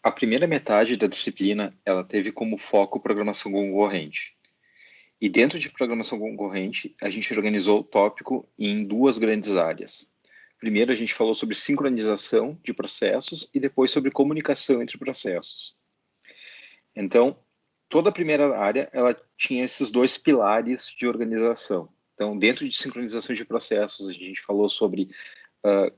A primeira metade da disciplina, ela teve como foco programação concorrente. E dentro de programação concorrente, a gente organizou o tópico em duas grandes áreas. Primeiro, a gente falou sobre sincronização de processos e depois sobre comunicação entre processos. Então, toda a primeira área, ela tinha esses dois pilares de organização. Então, dentro de sincronização de processos, a gente falou sobre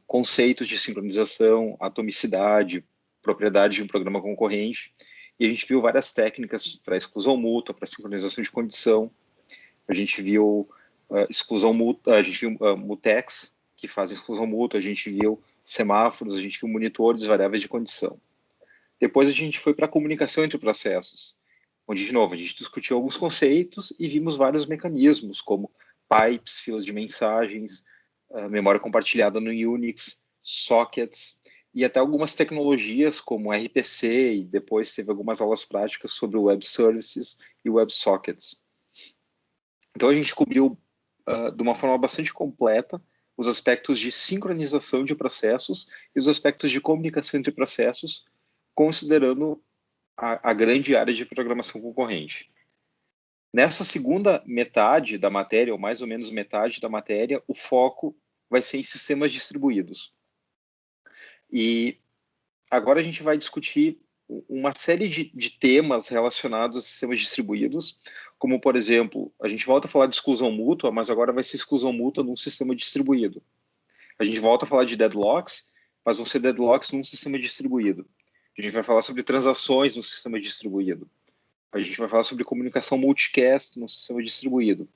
conceitos de sincronização, atomicidade, propriedade de um programa concorrente, e a gente viu várias técnicas para exclusão mútua, para sincronização de condição. A gente viu exclusão mútua, a gente viu mutex, que fazem exclusão mútua, a gente viu semáforos, a gente viu monitores, variáveis de condição. Depois a gente foi para a comunicação entre processos, onde, de novo, a gente discutiu alguns conceitos e vimos vários mecanismos, como pipes, filas de mensagens, memória compartilhada no Unix, sockets, e até algumas tecnologias como RPC, e depois teve algumas aulas práticas sobre Web Services e Web Sockets. Então a gente cobriu de uma forma bastante completa os aspectos de sincronização de processos e os aspectos de comunicação entre processos, considerando a grande área de programação concorrente. Nessa segunda metade da matéria, ou mais ou menos metade da matéria, o foco vai ser em sistemas distribuídos. E agora a gente vai discutir uma série de temas relacionados a sistemas distribuídos, como, por exemplo, a gente volta a falar de exclusão mútua, mas agora vai ser exclusão mútua num sistema distribuído. A gente volta a falar de deadlocks, mas vão ser deadlocks num sistema distribuído. A gente vai falar sobre transações no sistema distribuído. A gente vai falar sobre comunicação multicast no sistema distribuído.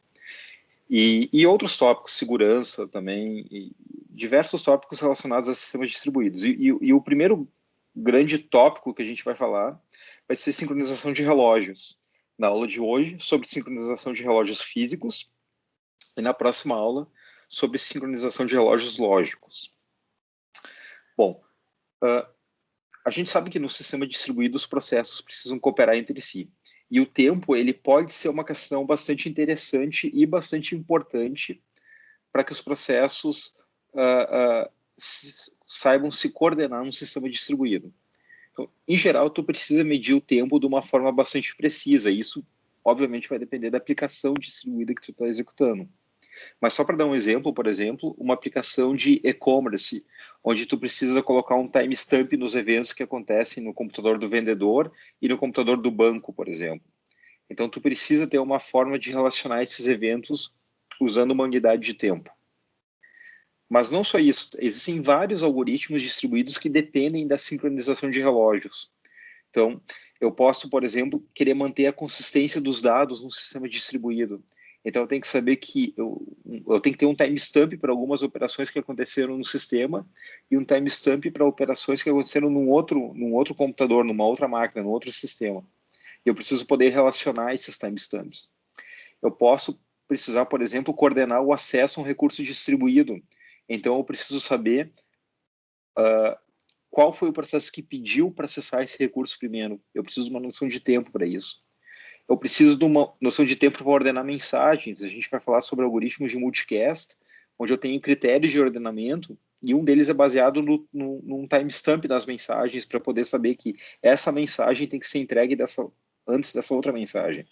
E outros tópicos, segurança também, e diversos tópicos relacionados a sistemas distribuídos. E o primeiro grande tópico que a gente vai falar vai ser sincronização de relógios. Na aula de hoje, sobre sincronização de relógios físicos, e na próxima aula, sobre sincronização de relógios lógicos. Bom, a gente sabe que no sistema distribuído os processos precisam cooperar entre si. E o tempo, ele pode ser uma questão bastante interessante e bastante importante para que os processos saibam se coordenar num sistema distribuído. Então, em geral, tu precisa medir o tempo de uma forma bastante precisa. E isso, obviamente, vai depender da aplicação distribuída que tu está executando. Mas só para dar um exemplo, por exemplo, uma aplicação de e-commerce, onde tu precisa colocar um timestamp nos eventos que acontecem no computador do vendedor e no computador do banco, por exemplo. Então, tu precisa ter uma forma de relacionar esses eventos usando uma unidade de tempo. Mas não só isso, existem vários algoritmos distribuídos que dependem da sincronização de relógios. Então, eu posso, por exemplo, querer manter a consistência dos dados num sistema distribuído. Então, eu tenho que saber que eu tenho que ter um timestamp para algumas operações que aconteceram no sistema e um timestamp para operações que aconteceram num outro computador, numa outra máquina, num outro sistema. E eu preciso poder relacionar esses timestamps. Eu posso precisar, por exemplo, coordenar o acesso a um recurso distribuído. Então, eu preciso saber qual foi o processo que pediu para acessar esse recurso primeiro. Eu preciso de uma noção de tempo para isso. Eu preciso de uma noção de tempo para ordenar mensagens. A gente vai falar sobre algoritmos de multicast, onde eu tenho critérios de ordenamento, e um deles é baseado num timestamp das mensagens, para poder saber que essa mensagem tem que ser entregue antes dessa outra mensagem.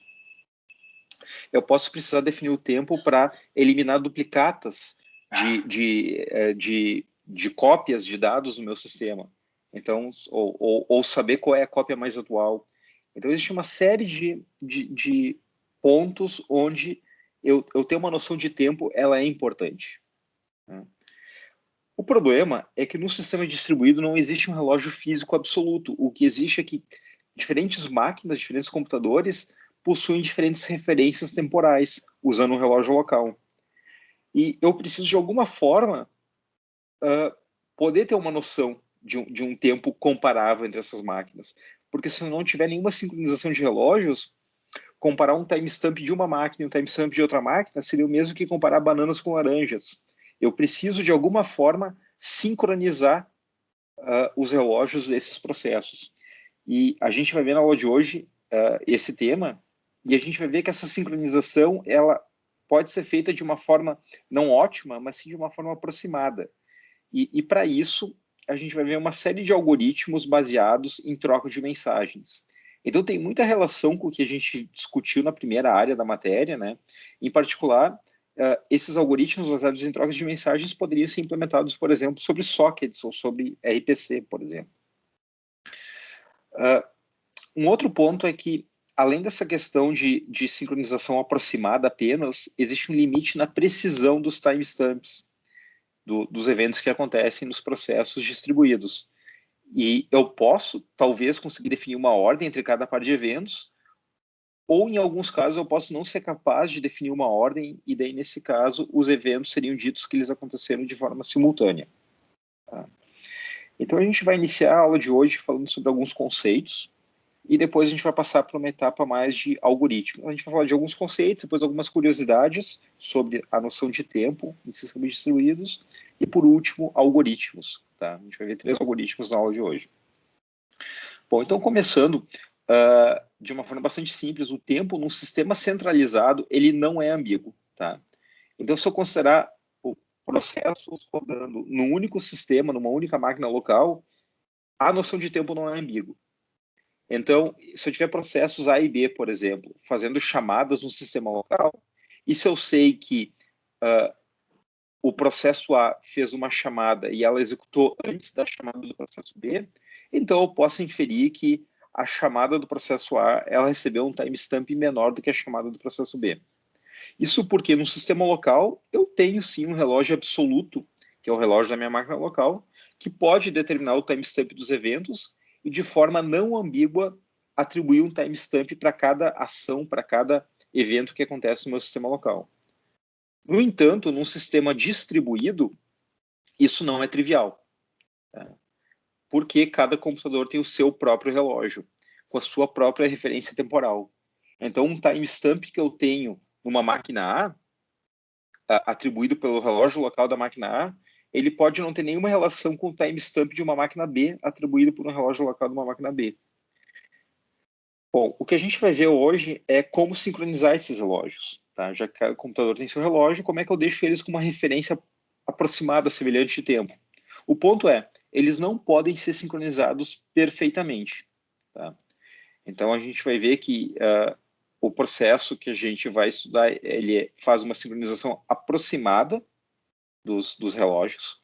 Eu posso precisar definir o tempo para eliminar duplicatas de cópias de dados no meu sistema. Então, ou saber qual é a cópia mais atual. Então, existe uma série de pontos onde eu ter uma noção de tempo, ela é importante. Né? O problema é que no sistema distribuído não existe um relógio físico absoluto. O que existe é que diferentes máquinas, diferentes computadores possuem diferentes referências temporais, usando um relógio local. E eu preciso, de alguma forma, poder ter uma noção de um tempo comparável entre essas máquinas. Porque se eu não tiver nenhuma sincronização de relógios, comparar um timestamp de uma máquina e um timestamp de outra máquina seria o mesmo que comparar bananas com laranjas. Eu preciso, de alguma forma, sincronizar os relógios desses processos. E a gente vai ver na aula de hoje esse tema, e a gente vai ver que essa sincronização ela pode ser feita de uma forma não ótima, mas sim de uma forma aproximada. E para isso, a gente vai ver uma série de algoritmos baseados em troca de mensagens. Então, tem muita relação com o que a gente discutiu na primeira área da matéria, né? Em particular, esses algoritmos baseados em trocas de mensagens poderiam ser implementados, por exemplo, sobre sockets ou sobre RPC, por exemplo. Um outro ponto é que, além dessa questão de sincronização aproximada apenas, existe um limite na precisão dos timestamps dos eventos que acontecem nos processos distribuídos. E eu posso, talvez, conseguir definir uma ordem entre cada par de eventos, ou, em alguns casos, eu posso não ser capaz de definir uma ordem, e daí, nesse caso, os eventos seriam ditos que eles aconteceram de forma simultânea. Tá? Então, a gente vai iniciar a aula de hoje falando sobre alguns conceitos, e depois a gente vai passar para uma etapa mais de algoritmo. A gente vai falar de alguns conceitos, depois algumas curiosidades sobre a noção de tempo em sistemas distribuídos, e, por último, algoritmos. Tá? A gente vai ver 3 algoritmos na aula de hoje. Bom, então, começando de uma forma bastante simples, o tempo num sistema centralizado, ele não é ambíguo. Tá? Então, se eu considerar o processo rodando num único sistema, numa única máquina local, a noção de tempo não é ambígua. Então, se eu tiver processos A e B, por exemplo, fazendo chamadas no sistema local, e se eu sei que o processo A fez uma chamada e ela executou antes da chamada do processo B, então eu posso inferir que a chamada do processo A ela recebeu um timestamp menor do que a chamada do processo B. Isso porque no sistema local eu tenho sim um relógio absoluto, que é o relógio da minha máquina local, que pode determinar o timestamp dos eventos e de forma não ambígua atribuir um timestamp para cada ação, para cada evento que acontece no meu sistema local. No entanto, num sistema distribuído, isso não é trivial, tá? Porque cada computador tem o seu próprio relógio, com a sua própria referência temporal. Então, um timestamp que eu tenho numa máquina A, atribuído pelo relógio local da máquina A, ele pode não ter nenhuma relação com o timestamp de uma máquina B, atribuído por um relógio local de uma máquina B. Bom, o que a gente vai ver hoje é como sincronizar esses relógios. Tá? Já que o computador tem seu relógio, como é que eu deixo eles com uma referência aproximada, semelhante de tempo? O ponto é, eles não podem ser sincronizados perfeitamente. Tá? Então, a gente vai ver que o processo que a gente vai estudar, ele faz uma sincronização aproximada dos relógios.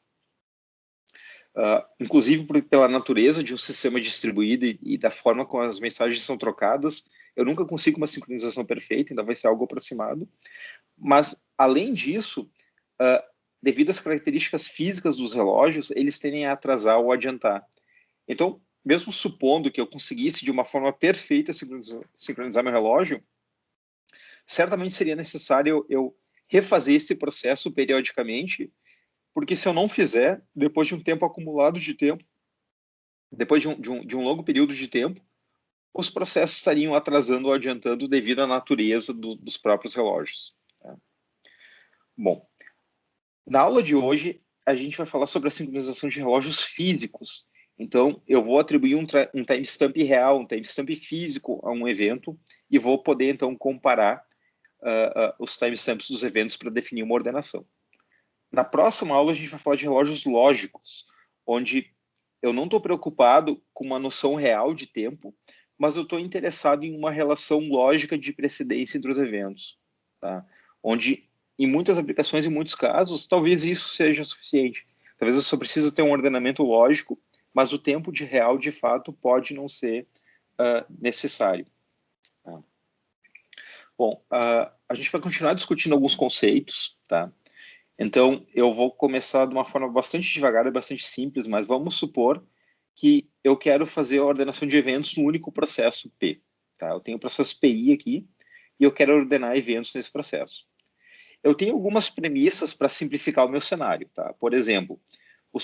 Inclusive pela natureza de um sistema distribuído e da forma como as mensagens são trocadas, eu nunca consigo uma sincronização perfeita, ainda vai ser algo aproximado. Mas, além disso, devido às características físicas dos relógios, eles tendem a atrasar ou adiantar. Então, mesmo supondo que eu conseguisse de uma forma perfeita sincronizar meu relógio, certamente seria necessário eu refazer esse processo periodicamente, porque se eu não fizer, depois de um tempo acumulado de tempo, depois de um longo período de tempo, os processos estariam atrasando ou adiantando devido à natureza dos próprios relógios. Tá? Bom, na aula de hoje, a gente vai falar sobre a sincronização de relógios físicos. Então, eu vou atribuir um timestamp real, um timestamp físico a um evento e vou poder, então, comparar os timestamps dos eventos para definir uma ordenação. Na próxima aula, a gente vai falar de relógios lógicos, onde eu não estou preocupado com uma noção real de tempo, mas eu estou interessado em uma relação lógica de precedência entre os eventos. Tá? Onde, em muitas aplicações, em muitos casos, talvez isso seja suficiente. Talvez eu só precise ter um ordenamento lógico, mas o tempo de real, de fato, pode não ser necessário. Tá? Bom, a gente vai continuar discutindo alguns conceitos, tá? Então, eu vou começar de uma forma bastante devagar e bastante simples, mas vamos supor que eu quero fazer a ordenação de eventos no único processo P. Tá? Eu tenho o processo PI aqui e eu quero ordenar eventos nesse processo. Eu tenho algumas premissas para simplificar o meu cenário. Tá? Por exemplo, o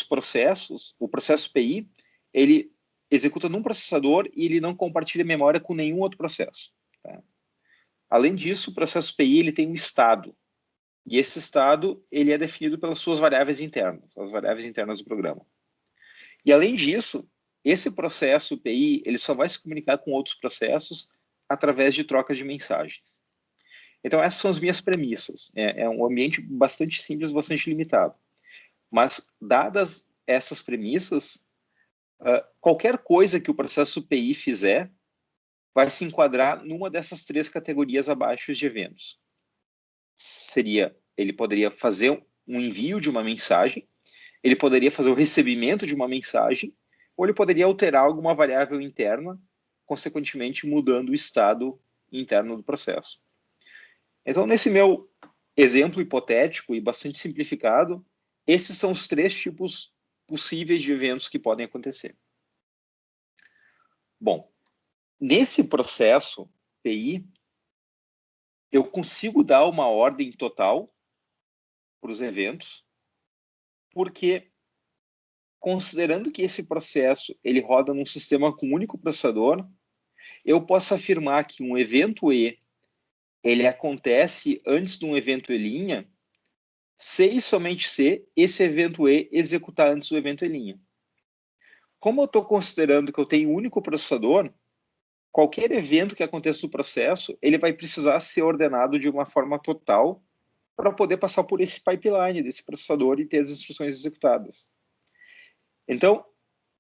processo PI, ele executa num processador e ele não compartilha memória com nenhum outro processo. Tá? Além disso, o processo PI ele tem um estado. E esse estado ele é definido pelas suas variáveis internas, as variáveis internas do programa. E além disso, esse processo PI ele só vai se comunicar com outros processos através de trocas de mensagens. Então essas são as minhas premissas. É um ambiente bastante simples, bastante limitado. Mas dadas essas premissas, qualquer coisa que o processo PI fizer vai se enquadrar numa dessas 3 categorias abaixo de eventos. Ele poderia fazer um envio de uma mensagem, ele poderia fazer o recebimento de uma mensagem, ou ele poderia alterar alguma variável interna, consequentemente mudando o estado interno do processo. Então, nesse meu exemplo hipotético e bastante simplificado, esses são os 3 tipos possíveis de eventos que podem acontecer. Bom, nesse processo PI, eu consigo dar uma ordem total para os eventos, porque considerando que esse processo ele roda num sistema com um único processador, eu posso afirmar que um evento E ele acontece antes de um evento E', se e somente se esse evento E executar antes do evento E'. Como eu estou considerando que eu tenho um único processador, qualquer evento que aconteça no processo, ele vai precisar ser ordenado de uma forma total para poder passar por esse pipeline desse processador e ter as instruções executadas. Então,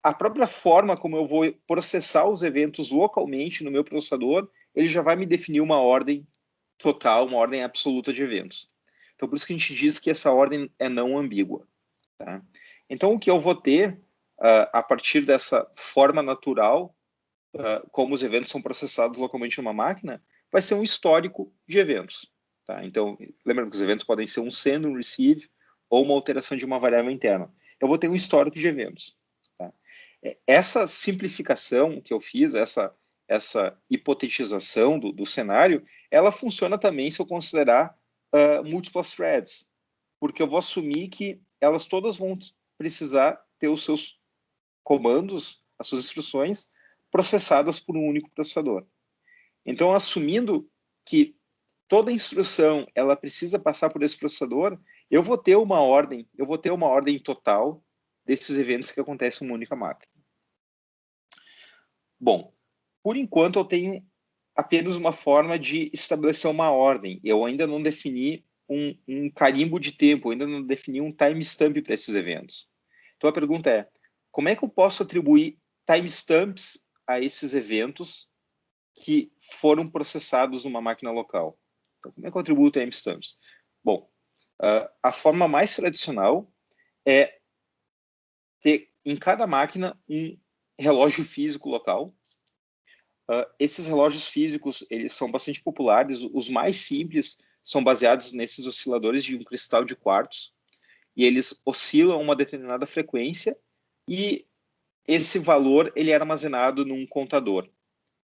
a própria forma como eu vou processar os eventos localmente no meu processador, ele já vai me definir uma ordem total, uma ordem absoluta de eventos. Então, por isso que a gente diz que essa ordem é não ambígua. Tá? Então, o que eu vou ter, a partir dessa forma natural, como os eventos são processados localmente numa máquina, vai ser um histórico de eventos. Tá? Então, lembrando que os eventos podem ser um send, um receive, ou uma alteração de uma variável interna. Eu vou ter um histórico de eventos. Tá? Essa simplificação que eu fiz, essa hipotetização do cenário, ela funciona também se eu considerar múltiplas threads, porque eu vou assumir que elas todas vão precisar ter os seus comandos, as suas instruções, processadas por um único processador. Então, assumindo que toda instrução ela precisa passar por esse processador, eu vou ter uma ordem total desses eventos que acontecem em uma única máquina. Bom, por enquanto eu tenho apenas uma forma de estabelecer uma ordem. Eu ainda não defini um carimbo de tempo, ainda não defini um timestamp para esses eventos. Então a pergunta é, como é que eu posso atribuir timestamps a esses eventos que foram processados numa máquina local? Então, como é que eu atribuo timestamps? Bom, a forma mais tradicional é ter em cada máquina um relógio físico local. Esses relógios físicos eles são bastante populares. Os mais simples são baseados nesses osciladores de um cristal de quartzo, e eles oscilam a uma determinada frequência, e esse valor ele é armazenado num contador.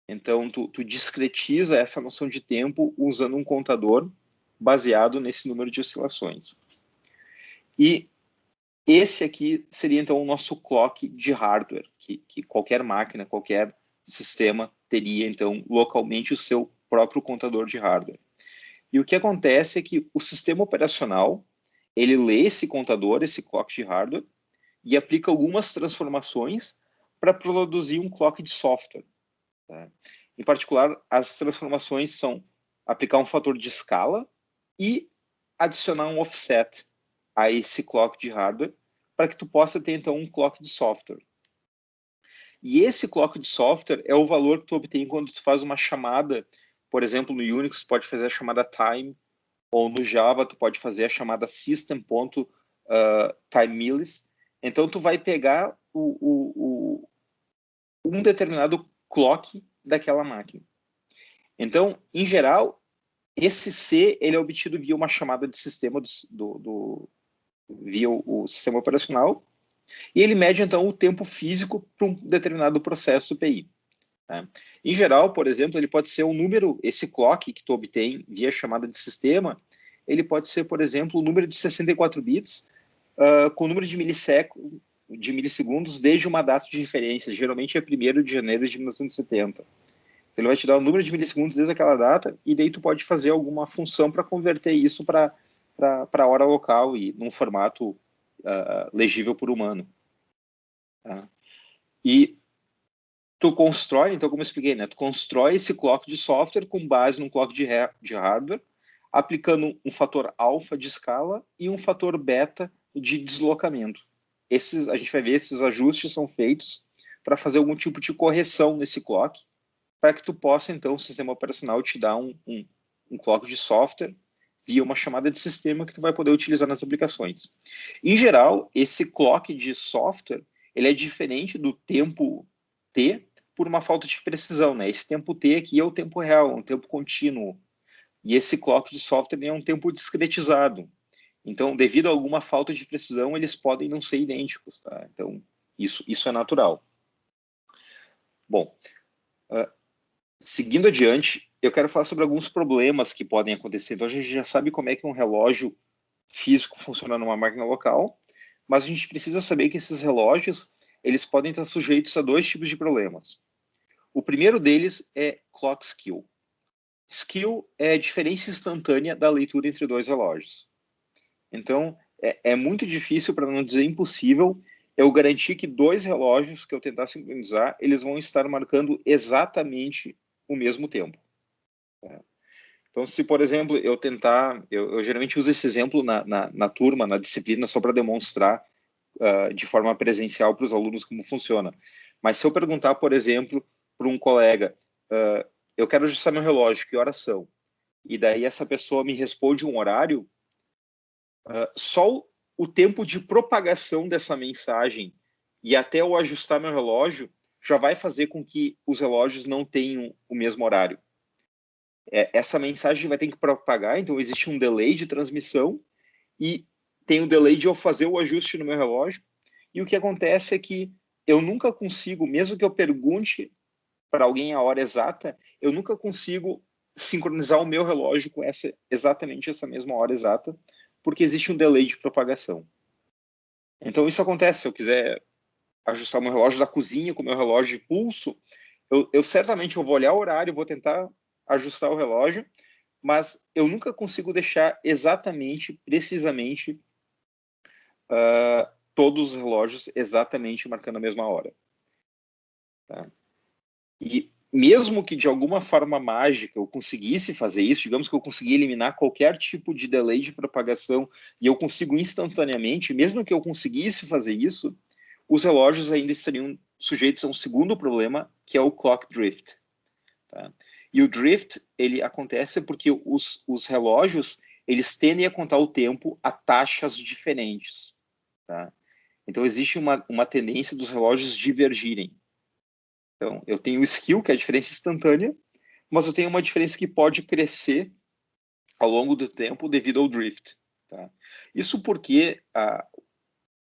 Então, tu discretiza essa noção de tempo usando um contador baseado nesse número de oscilações. E esse aqui seria, então, o nosso clock de hardware, que qualquer máquina, qualquer sistema teria, então, localmente o seu próprio contador de hardware. E o que acontece é que o sistema operacional, ele lê esse contador, esse clock de hardware, e aplica algumas transformações para produzir um clock de software. Tá? Em particular, as transformações são aplicar um fator de escala e adicionar um offset a esse clock de hardware para que tu possa ter, então, um clock de software. E esse clock de software é o valor que tu obtém quando tu faz uma chamada. Por exemplo, no Unix, tu pode fazer a chamada time, ou no Java, tu pode fazer a chamada system.timeMillis. Então, tu vai pegar um determinado clock daquela máquina. Então, em geral, esse C ele é obtido via uma chamada de sistema via o sistema operacional, e ele mede, então, o tempo físico para um determinado processo PI. Né? Em geral, por exemplo, ele pode ser um número, esse clock que tu obtém via chamada de sistema, ele pode ser, por exemplo, um número de 64 bits com número de milissegundos desde uma data de referência, geralmente é 1º de janeiro de 1970. Ele vai te dar o número de milissegundos desde aquela data, e daí tu pode fazer alguma função para converter isso para a hora local e num formato legível por humano. Tá? E tu constrói, então, como eu expliquei, né? Tu constrói esse clock de software com base num clock de hardware, aplicando um fator alfa de escala e um fator beta de deslocamento. a gente vai ver esses ajustes são feitos para fazer algum tipo de correção nesse clock, para que tu possa, então, o sistema operacional te dar um clock de software via uma chamada de sistema que tu vai poder utilizar nas aplicações. Em geral, esse clock de software, ele é diferente do tempo T por uma falta de precisão, né? Esse tempo T aqui é o tempo real, um tempo contínuo. E esse clock de software é um tempo discretizado. Então, devido a alguma falta de precisão, eles podem não ser idênticos, tá? Então, isso é natural. Bom, seguindo adiante, eu quero falar sobre alguns problemas que podem acontecer. Então, a gente já sabe como é que um relógio físico funciona numa máquina local, mas a gente precisa saber que esses relógios, eles podem estar sujeitos a dois tipos de problemas. O primeiro deles é clock skew. Skew é a diferença instantânea da leitura entre dois relógios. Então, é muito difícil, para não dizer impossível, eu garantir que dois relógios que eu tentar sincronizar, eles vão estar marcando exatamente o mesmo tempo. Então, se, por exemplo, eu tentar... Eu geralmente uso esse exemplo na turma, na disciplina, só para demonstrar de forma presencial para os alunos como funciona. Mas se eu perguntar, por exemplo, para um colega, eu quero ajustar meu relógio, que horas são? E daí essa pessoa me responde um horário, só o tempo de propagação dessa mensagem e até eu ajustar meu relógio já vai fazer com que os relógios não tenham o mesmo horário. Essa mensagem vai ter que propagar, então existe um delay de transmissão e tem o delay de eu fazer o ajuste no meu relógio. E o que acontece é que eu nunca consigo, mesmo que eu pergunte para alguém a hora exata, eu nunca consigo sincronizar o meu relógio com exatamente essa mesma hora exata, porque existe um delay de propagação. Então, isso acontece. Se eu quiser ajustar o meu relógio da cozinha com o meu relógio de pulso, eu certamente vou olhar o horário, vou tentar ajustar o relógio, mas eu nunca consigo deixar exatamente, precisamente, todos os relógios exatamente marcando a mesma hora. Tá? E mesmo que de alguma forma mágica eu conseguisse fazer isso, digamos que eu consegui eliminar qualquer tipo de delay de propagação e eu consigo instantaneamente, mesmo que eu conseguisse fazer isso, os relógios ainda estariam sujeitos a um segundo problema, que é o clock drift. Tá? E o drift, ele acontece porque os relógios, eles tendem a contar o tempo a taxas diferentes. Tá? Então, existe uma tendência dos relógios divergirem. Então, eu tenho o skew, que é a diferença instantânea, mas eu tenho uma diferença que pode crescer ao longo do tempo devido ao drift. Tá? Isso porque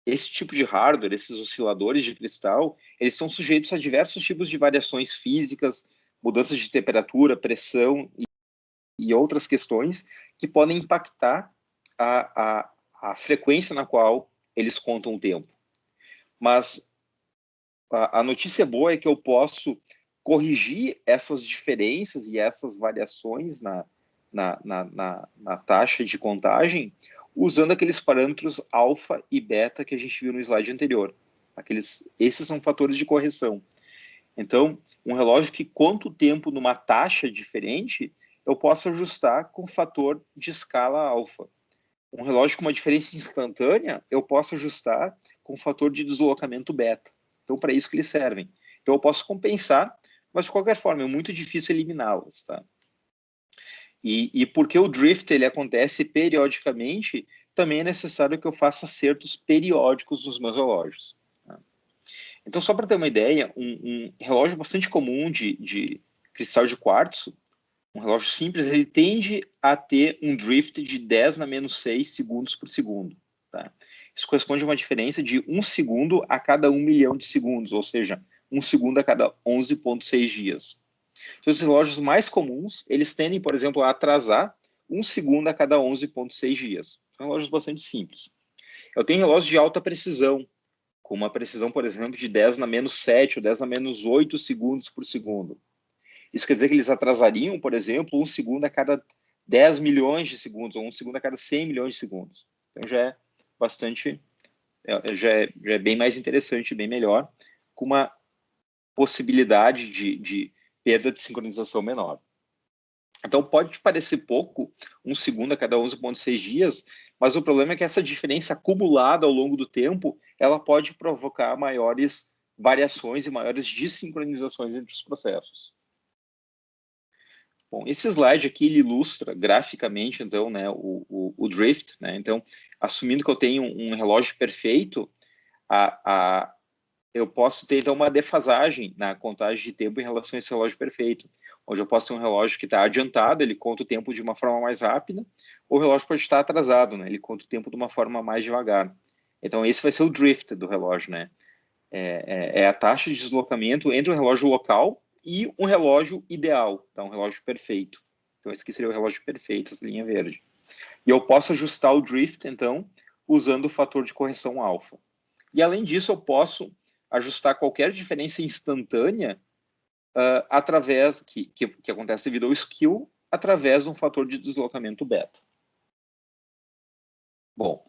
esse tipo de hardware, esses osciladores de cristal, eles são sujeitos a diversos tipos de variações físicas, mudanças de temperatura, pressão e outras questões que podem impactar a frequência na qual eles contam o tempo. Mas a notícia boa é que eu posso corrigir essas diferenças e essas variações na taxa de contagem usando aqueles parâmetros alfa e beta que a gente viu no slide anterior. Esses são fatores de correção. Então, um relógio que conta o tempo numa taxa diferente, eu posso ajustar com o fator de escala alfa. Um relógio com uma diferença instantânea, eu posso ajustar com o fator de deslocamento beta. Então, para isso que eles servem. Então, eu posso compensar, mas de qualquer forma, é muito difícil eliminá-las, tá? E porque o drift ele acontece periodicamente, também é necessário que eu faça acertos periódicos nos meus relógios. Tá? Então, só para ter uma ideia, um relógio bastante comum de cristal de quartzo, um relógio simples, ele tende a ter um drift de 10 na menos 6 segundos por segundo. Tá? Isso corresponde a uma diferença de 1 segundo a cada 1 milhão de segundos, ou seja, 1 segundo a cada 11,6 dias. Então, os relógios mais comuns, eles tendem, por exemplo, a atrasar 1 segundo a cada 11,6 dias. São relógios bastante simples. Eu tenho relógios de alta precisão, com uma precisão, por exemplo, de 10 na menos 7 ou 10 na menos 8 segundos por segundo. Isso quer dizer que eles atrasariam, por exemplo, 1 segundo a cada 10 milhões de segundos, ou 1 segundo a cada 100 milhões de segundos. Então já é bastante, já é bem mais interessante, bem melhor, com uma possibilidade de perda de sincronização menor. Então, pode parecer pouco, 1 segundo a cada 11,6 dias, mas o problema é que essa diferença acumulada ao longo do tempo, ela pode provocar maiores variações e maiores desincronizações entre os processos. Bom, esse slide aqui ele ilustra graficamente, então, né, o drift, né? Então, assumindo que eu tenho um relógio perfeito, eu posso ter, então, uma defasagem na contagem de tempo em relação a esse relógio perfeito, onde eu posso ter um relógio que está adiantado, ele conta o tempo de uma forma mais rápida, ou o relógio pode estar atrasado, né? Ele conta o tempo de uma forma mais devagar. Então, esse vai ser o drift do relógio, né? É a taxa de deslocamento entre o relógio local e um relógio ideal, tá? Um relógio perfeito. Então, esse aqui seria o relógio perfeito, essa linha verde. E eu posso ajustar o drift, então, usando o fator de correção alfa. E, além disso, eu posso ajustar qualquer diferença instantânea através, que acontece devido ao skew, através de um fator de deslocamento beta. Bom,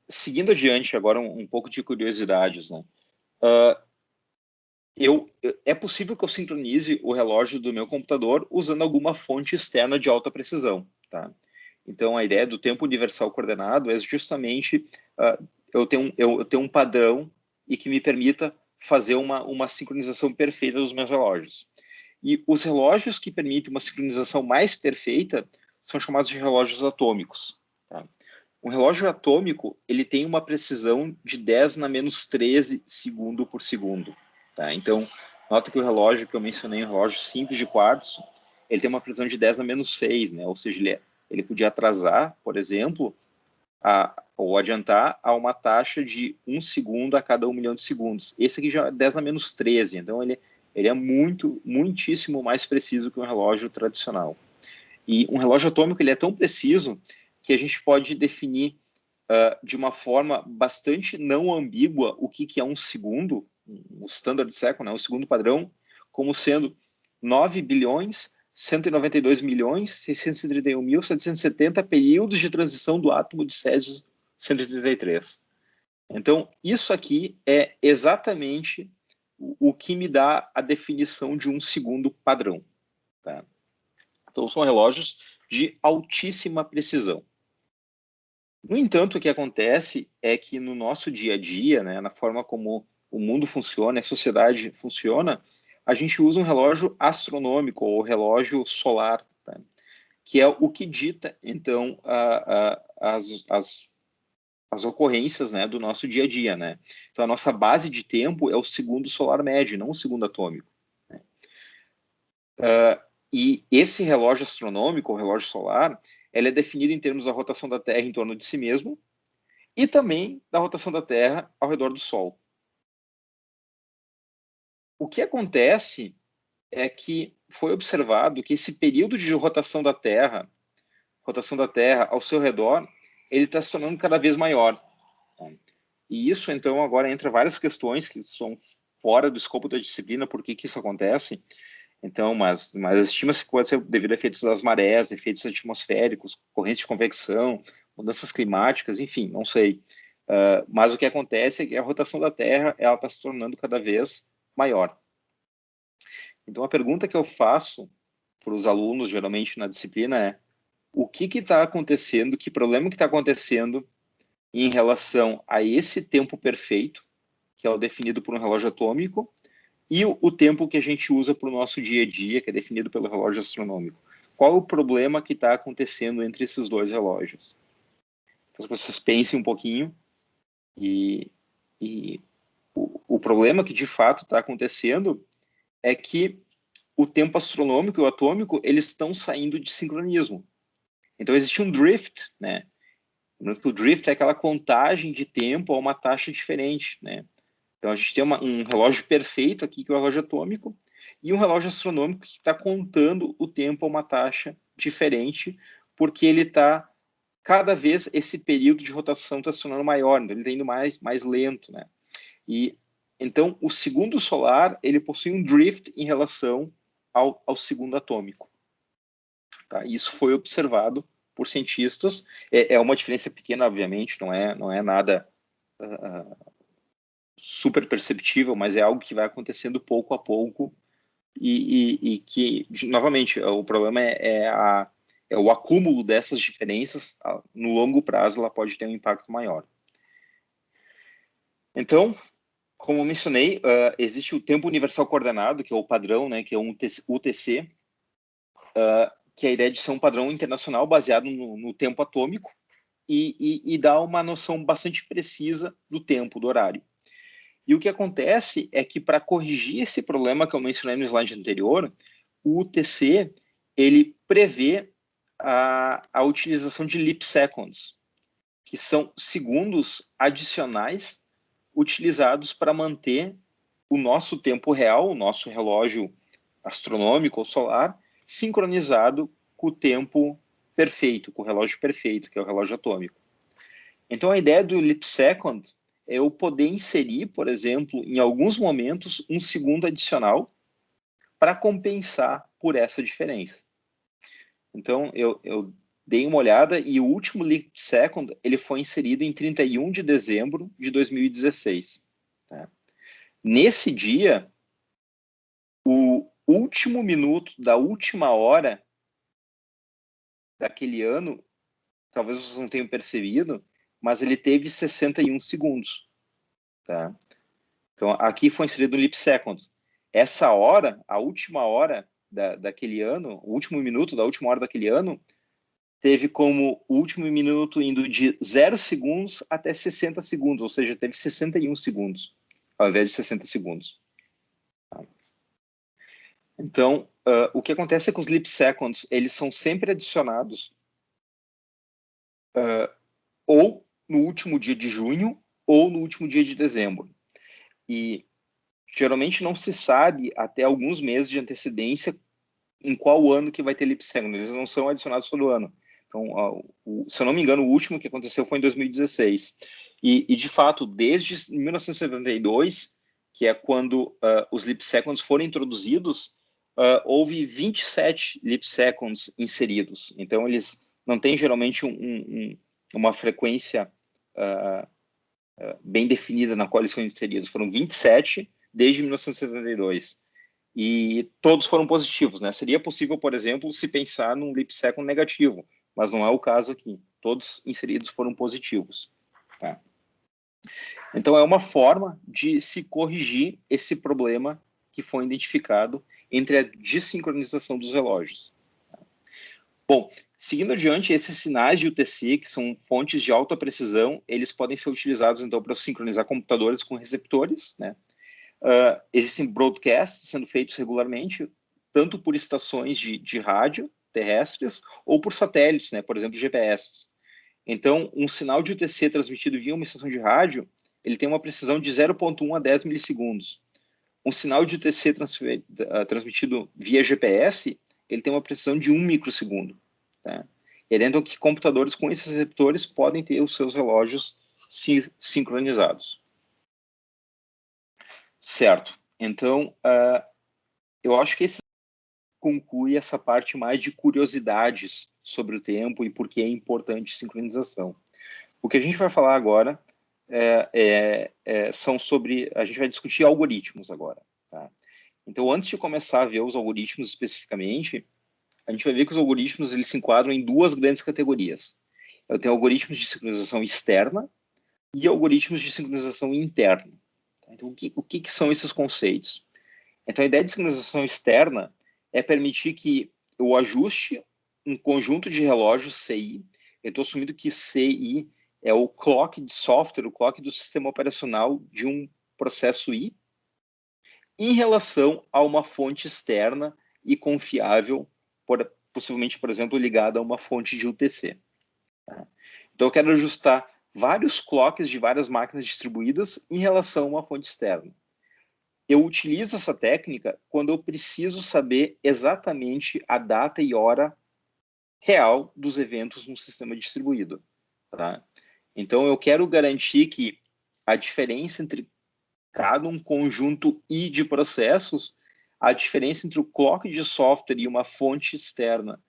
seguindo adiante agora um pouco de curiosidades, né? É possível que eu sincronize o relógio do meu computador usando alguma fonte externa de alta precisão, tá? Então, a ideia do tempo universal coordenado é justamente eu ter um padrão e que me permita fazer uma sincronização perfeita dos meus relógios. E os relógios que permitem uma sincronização mais perfeita são chamados de relógios atômicos, tá? Um relógio atômico, ele tem uma precisão de 10 na menos 13 segundo por segundo. Tá? Então, nota que o relógio que eu mencionei, um relógio simples de quartzo, ele tem uma precisão de 10 na menos 6, né? Ou seja, ele podia atrasar, por exemplo, ou adiantar a uma taxa de 1 segundo a cada 1 milhão de segundos. Esse aqui já é 10 na menos 13, então ele é muitíssimo mais preciso que um relógio tradicional. E um relógio atômico ele é tão preciso que a gente pode definir de uma forma bastante não ambígua o que é um segundo, o standard second, né, o segundo padrão, como sendo 9 bilhões, 192 milhões, 631 mil, 770 períodos de transição do átomo de Césio 133. Então, isso aqui é exatamente o que me dá a definição de um segundo padrão. Tá? Então, são relógios de altíssima precisão. No entanto, o que acontece é que no nosso dia a dia, né, na forma como o mundo funciona, a sociedade funciona, a gente usa um relógio astronômico ou relógio solar, tá? Que é o que dita, então, as ocorrências, né, do nosso dia a dia, né? Então, a nossa base de tempo é o segundo solar médio, não o segundo atômico, né? E esse relógio astronômico, o relógio solar, ele é definido em termos da rotação da Terra em torno de si mesmo e também da rotação da Terra ao redor do Sol. O que acontece é que foi observado que esse período de rotação da Terra ao seu redor, ele está se tornando cada vez maior. E isso, então, agora entra várias questões que são fora do escopo da disciplina, por que isso acontece. Então, mas estima-se que pode ser devido a efeitos das marés, efeitos atmosféricos, correntes de convecção, mudanças climáticas, enfim, não sei. Mas o que acontece é que a rotação da Terra ela está se tornando cada vez maior. Então, a pergunta que eu faço para os alunos, geralmente na disciplina, é o que está acontecendo, que problema que está acontecendo em relação a esse tempo perfeito, que é o definido por um relógio atômico, e o tempo que a gente usa para o nosso dia a dia, que é definido pelo relógio astronômico. Qual é o problema que está acontecendo entre esses dois relógios? Então, se vocês pensem um pouquinho, e o problema que de fato está acontecendo é que o tempo astronômico e o atômico, eles estão saindo de sincronismo. Então, existe um drift, né? Lembrando que o drift é aquela contagem de tempo a uma taxa diferente, né? Então, a gente tem um relógio perfeito aqui, que é o relógio atômico, e um relógio astronômico que está contando o tempo a uma taxa diferente, porque ele está, cada vez, esse período de rotação está se tornando maior, então ele está indo mais lento, né? E, então, o segundo solar, ele possui um drift em relação ao segundo atômico. Tá? Isso foi observado por cientistas. É uma diferença pequena, obviamente, não é nada super perceptível, mas é algo que vai acontecendo pouco a pouco e que, novamente, o problema é o acúmulo dessas diferenças. No longo prazo, ela pode ter um impacto maior. Então, como eu mencionei, existe o tempo universal coordenado, que é o padrão, né, que é um UTC, que é a ideia de ser um padrão internacional baseado no tempo atômico e dá uma noção bastante precisa do tempo, do horário. E o que acontece é que, para corrigir esse problema que eu mencionei no slide anterior, o UTC ele prevê a utilização de leap seconds, que são segundos adicionais utilizados para manter o nosso tempo real, o nosso relógio astronômico ou solar, sincronizado com o tempo perfeito, com o relógio perfeito, que é o relógio atômico. Então, a ideia do leap second é eu poder inserir, por exemplo, em alguns momentos, um segundo adicional para compensar por essa diferença. Então, eu dei uma olhada e o último leap second ele foi inserido em 31 de dezembro de 2016. Tá? Nesse dia, o último minuto da última hora daquele ano, talvez vocês não tenham percebido, mas ele teve 61 segundos. Tá? Então, aqui foi inserido o leap second. Essa hora, a última hora daquele ano, o último minuto da última hora daquele ano, teve como o último minuto indo de 0 segundos até 60 segundos, ou seja, teve 61 segundos, ao invés de 60 segundos. Então, o que acontece é que os leap seconds, eles são sempre adicionados ou no último dia de junho ou no último dia de dezembro. E geralmente não se sabe até alguns meses de antecedência em qual ano que vai ter leap second. Eles não são adicionados todo ano. Então, se eu não me engano, o último que aconteceu foi em 2016. E de fato, desde 1972, que é quando os leap seconds foram introduzidos, houve 27 leap seconds inseridos. Então, eles não têm geralmente uma frequência bem definida na qual eles foram inseridos. Foram 27 desde 1972. E todos foram positivos, né? Seria possível, por exemplo, se pensar num leap second negativo, mas não é o caso aqui. Todos inseridos foram positivos. Tá? Então, é uma forma de se corrigir esse problema que foi identificado entre a desincronização dos relógios. Bom, seguindo adiante, esses sinais de UTC, que são fontes de alta precisão, eles podem ser utilizados, então, para sincronizar computadores com receptores, né? Existem broadcasts sendo feitos regularmente, tanto por estações de rádio terrestres ou por satélites, né? Por exemplo, GPS. Então, um sinal de UTC transmitido via uma estação de rádio, ele tem uma precisão de 0,1 a 10 milissegundos. Um sinal de UTC transmitido via GPS, ele tem uma precisão de 1 microsegundo. Tá? E é dentro que computadores com esses receptores podem ter os seus relógios sincronizados. Certo. Então, eu acho que esse conclui essa parte mais de curiosidades sobre o tempo e por que é importante sincronização. O que a gente vai falar agora são sobre... A gente vai discutir algoritmos agora. Tá? Então, antes de começar a ver os algoritmos especificamente, a gente vai ver que os algoritmos eles se enquadram em duas grandes categorias. Eu tenho algoritmos de sincronização externa e algoritmos de sincronização interna. Então, o que são esses conceitos? Então, a ideia de sincronização externa é permitir que eu ajuste um conjunto de relógios CI. Eu estou assumindo que CI é o clock de software, o clock do sistema operacional de um processo I, em relação a uma fonte externa e confiável, possivelmente, por exemplo, ligada a uma fonte de UTC. Tá? Então, eu quero ajustar vários clocks de várias máquinas distribuídas em relação a uma fonte externa. Eu utilizo essa técnica quando eu preciso saber exatamente a data e hora real dos eventos no sistema distribuído. Tá? Então, eu quero garantir que a diferença entre cada um conjunto I de processos, a diferença entre o clock de software e uma fonte externa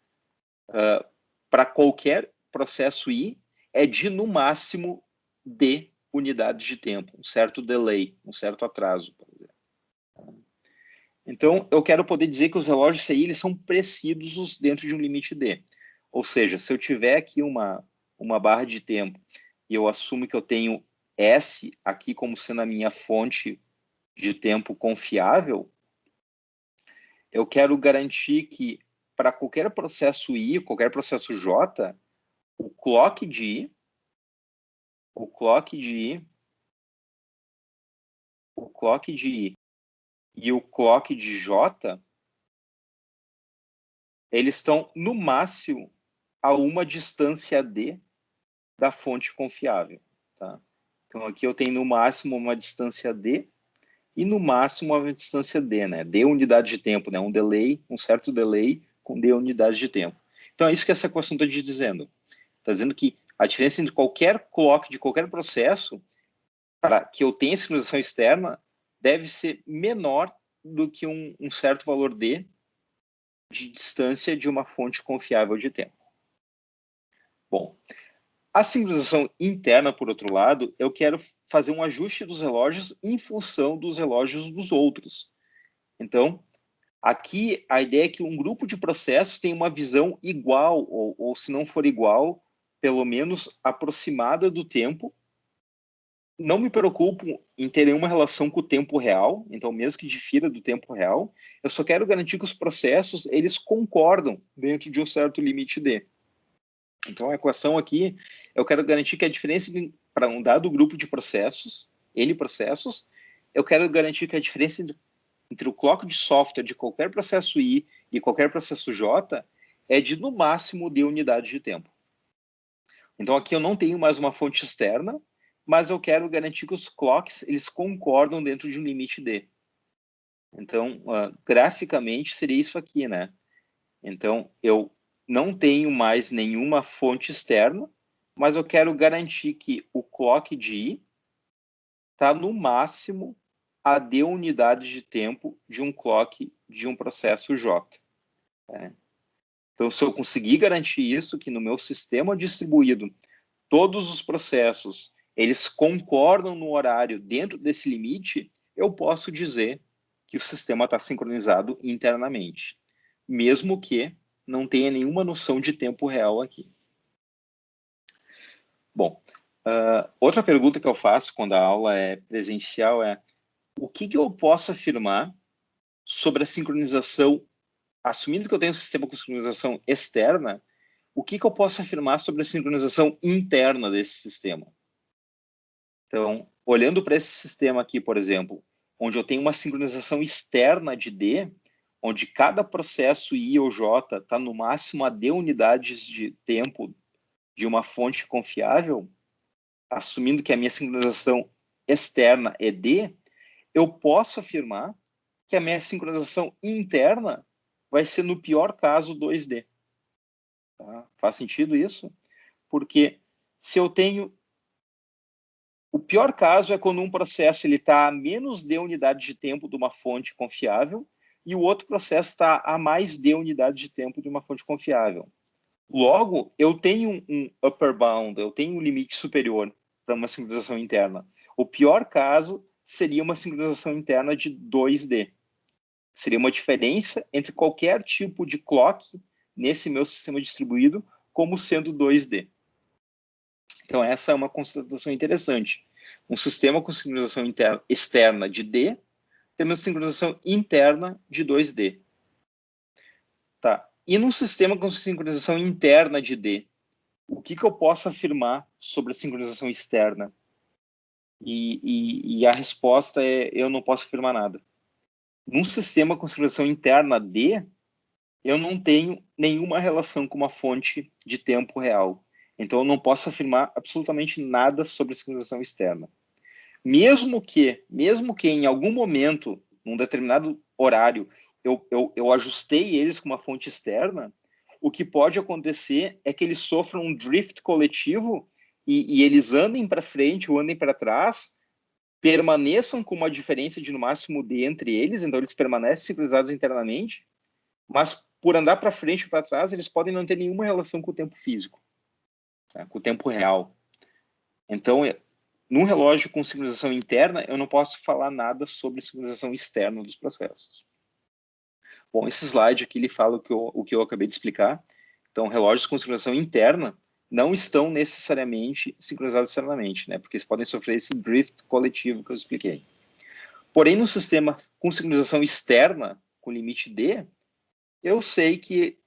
para qualquer processo I é de, no máximo, D unidades de tempo, um certo delay, um certo atraso. Então, eu quero poder dizer que os relógios CI eles são precisos dentro de um limite D. Ou seja, se eu tiver aqui uma barra de tempo e eu assumo que eu tenho S aqui como sendo a minha fonte de tempo confiável, eu quero garantir que para qualquer processo I, qualquer processo J, o clock de I, o clock de I e o clock de J, eles estão no máximo a uma distância D da fonte confiável. Tá? Então, aqui eu tenho no máximo uma distância D e no máximo uma distância D, né? D unidade de tempo, né? Um delay, um certo delay com D unidade de tempo. Então, é isso que essa equação está dizendo. Está dizendo que a diferença entre qualquer clock de qualquer processo para que eu tenha sincronização externa deve ser menor do que um certo valor D de distância de uma fonte confiável de tempo. Bom, a sincronização interna, por outro lado, eu quero fazer um ajuste dos relógios em função dos relógios dos outros. Então, aqui a ideia é que um grupo de processos tem uma visão igual, ou se não for igual, pelo menos aproximada do tempo. Não me preocupo em ter nenhuma relação com o tempo real, então mesmo que difira do tempo real, eu só quero garantir que os processos eles concordam dentro de um certo limite D. Então a equação aqui, eu quero garantir que a diferença para um dado grupo de processos, N processos, eu quero garantir que a diferença entre o clock de software de qualquer processo I e qualquer processo J é de no máximo D unidade de tempo. Então aqui eu não tenho mais uma fonte externa, mas eu quero garantir que os clocks eles concordam dentro de um limite D. Então, graficamente seria isso aqui, né? Então, eu não tenho mais nenhuma fonte externa, mas eu quero garantir que o clock de I está no máximo a D unidades de tempo de um clock de um processo J. Né? Então, se eu conseguir garantir isso, que no meu sistema distribuído, todos os processos eles concordam no horário dentro desse limite, eu posso dizer que o sistema está sincronizado internamente, mesmo que não tenha nenhuma noção de tempo real aqui. Bom, outra pergunta que eu faço quando a aula é presencial é o que eu posso afirmar sobre a sincronização, assumindo que eu tenho um sistema com sincronização externa, o que eu posso afirmar sobre a sincronização interna desse sistema? Então, olhando para esse sistema aqui, por exemplo, onde eu tenho uma sincronização externa de D, onde cada processo I ou J está no máximo a D unidades de tempo de uma fonte confiável, assumindo que a minha sincronização externa é D, eu posso afirmar que a minha sincronização interna vai ser, no pior caso, 2D. Tá? Faz sentido isso? Porque se eu tenho... O pior caso é quando um processo está a menos D unidade de tempo de uma fonte confiável e o outro processo está a mais D unidade de tempo de uma fonte confiável. Logo, eu tenho um upper bound, eu tenho um limite superior para uma sincronização interna. O pior caso seria uma sincronização interna de 2D. Seria uma diferença entre qualquer tipo de clock nesse meu sistema distribuído como sendo 2D. Então, essa é uma constatação interessante. Um sistema com sincronização externa de D, temos sincronização interna de 2D. Tá. E num sistema com sincronização interna de D, o que eu posso afirmar sobre a sincronização externa? E a resposta é, eu não posso afirmar nada. Num sistema com sincronização interna D, eu não tenho nenhuma relação com uma fonte de tempo real. Então, eu não posso afirmar absolutamente nada sobre a sincronização externa. Mesmo que em algum momento, num determinado horário, eu ajustei eles com uma fonte externa, o que pode acontecer é que eles sofram um drift coletivo e eles andem para frente ou andem para trás, permaneçam com uma diferença de no máximo D entre eles, então eles permanecem sincronizados internamente, mas por andar para frente ou para trás, eles podem não ter nenhuma relação com o tempo físico, tá? Com o tempo real. Então, num relógio com sincronização interna, eu não posso falar nada sobre sincronização externa dos processos. Bom, esse slide aqui ele fala o que eu acabei de explicar. Então, relógios com sincronização interna não estão necessariamente sincronizados externamente, né? Porque eles podem sofrer esse drift coletivo que eu expliquei. Porém, no sistema com sincronização externa, com limite D, eu sei que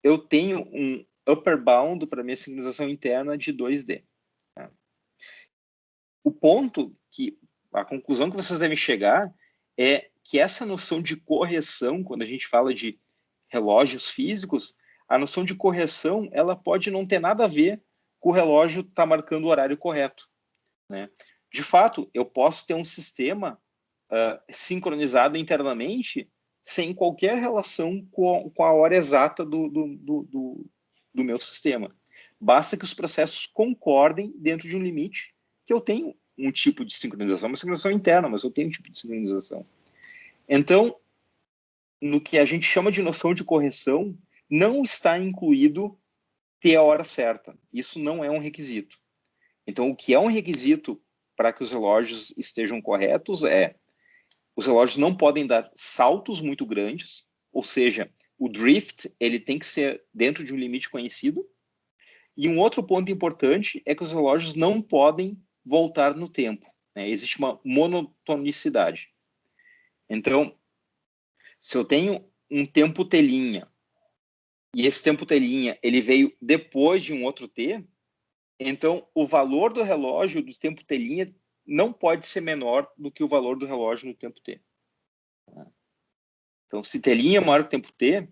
eu tenho um upper bound para minha sincronização interna de 2D. Tá? O ponto que, a conclusão que vocês devem chegar é que essa noção de correção, quando a gente fala de relógios físicos, a noção de correção, ela pode não ter nada a ver com o relógio estar marcando o horário correto, né? De fato, eu posso ter um sistema sincronizado internamente sem qualquer relação com a hora exata do meu sistema. Basta que os processos concordem dentro de um limite que eu tenho um tipo de sincronização, uma sincronização interna, mas eu tenho um tipo de sincronização. Então, no que a gente chama de noção de correção, não está incluído ter a hora certa. Isso não é um requisito. Então, o que é um requisito para que os relógios estejam corretos é os relógios não podem dar saltos muito grandes, ou seja, o drift ele tem que ser dentro de um limite conhecido. E um outro ponto importante é que os relógios não podem voltar no tempo, né? Existe uma monotonicidade. Então, se eu tenho um tempo telinha e esse tempo telinha ele veio depois de um outro T, então o valor do relógio do tempo telinha não pode ser menor do que o valor do relógio no tempo T. Então, se telinha é maior que o tempo T,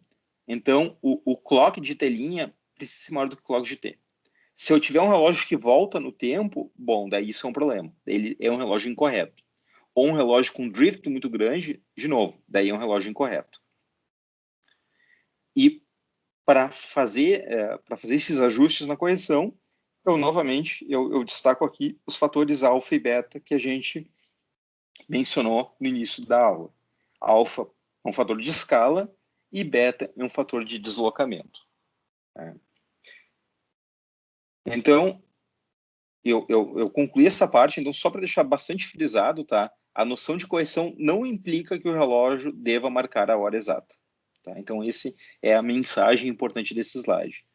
então o clock de telinha precisa ser maior do que o clock de T. Se eu tiver um relógio que volta no tempo, bom, daí isso é um problema. Ele é um relógio incorreto. Ou um relógio com drift muito grande, de novo, daí é um relógio incorreto. E para fazer esses ajustes na correção, eu destaco aqui os fatores alfa e beta que a gente mencionou no início da aula. Alfa é um fator de escala e beta é um fator de deslocamento. Então, eu concluí essa parte, então só para deixar bastante frisado, tá? A noção de correção não implica que o relógio deva marcar a hora exata. Tá? Então, esse é a mensagem importante desse slide.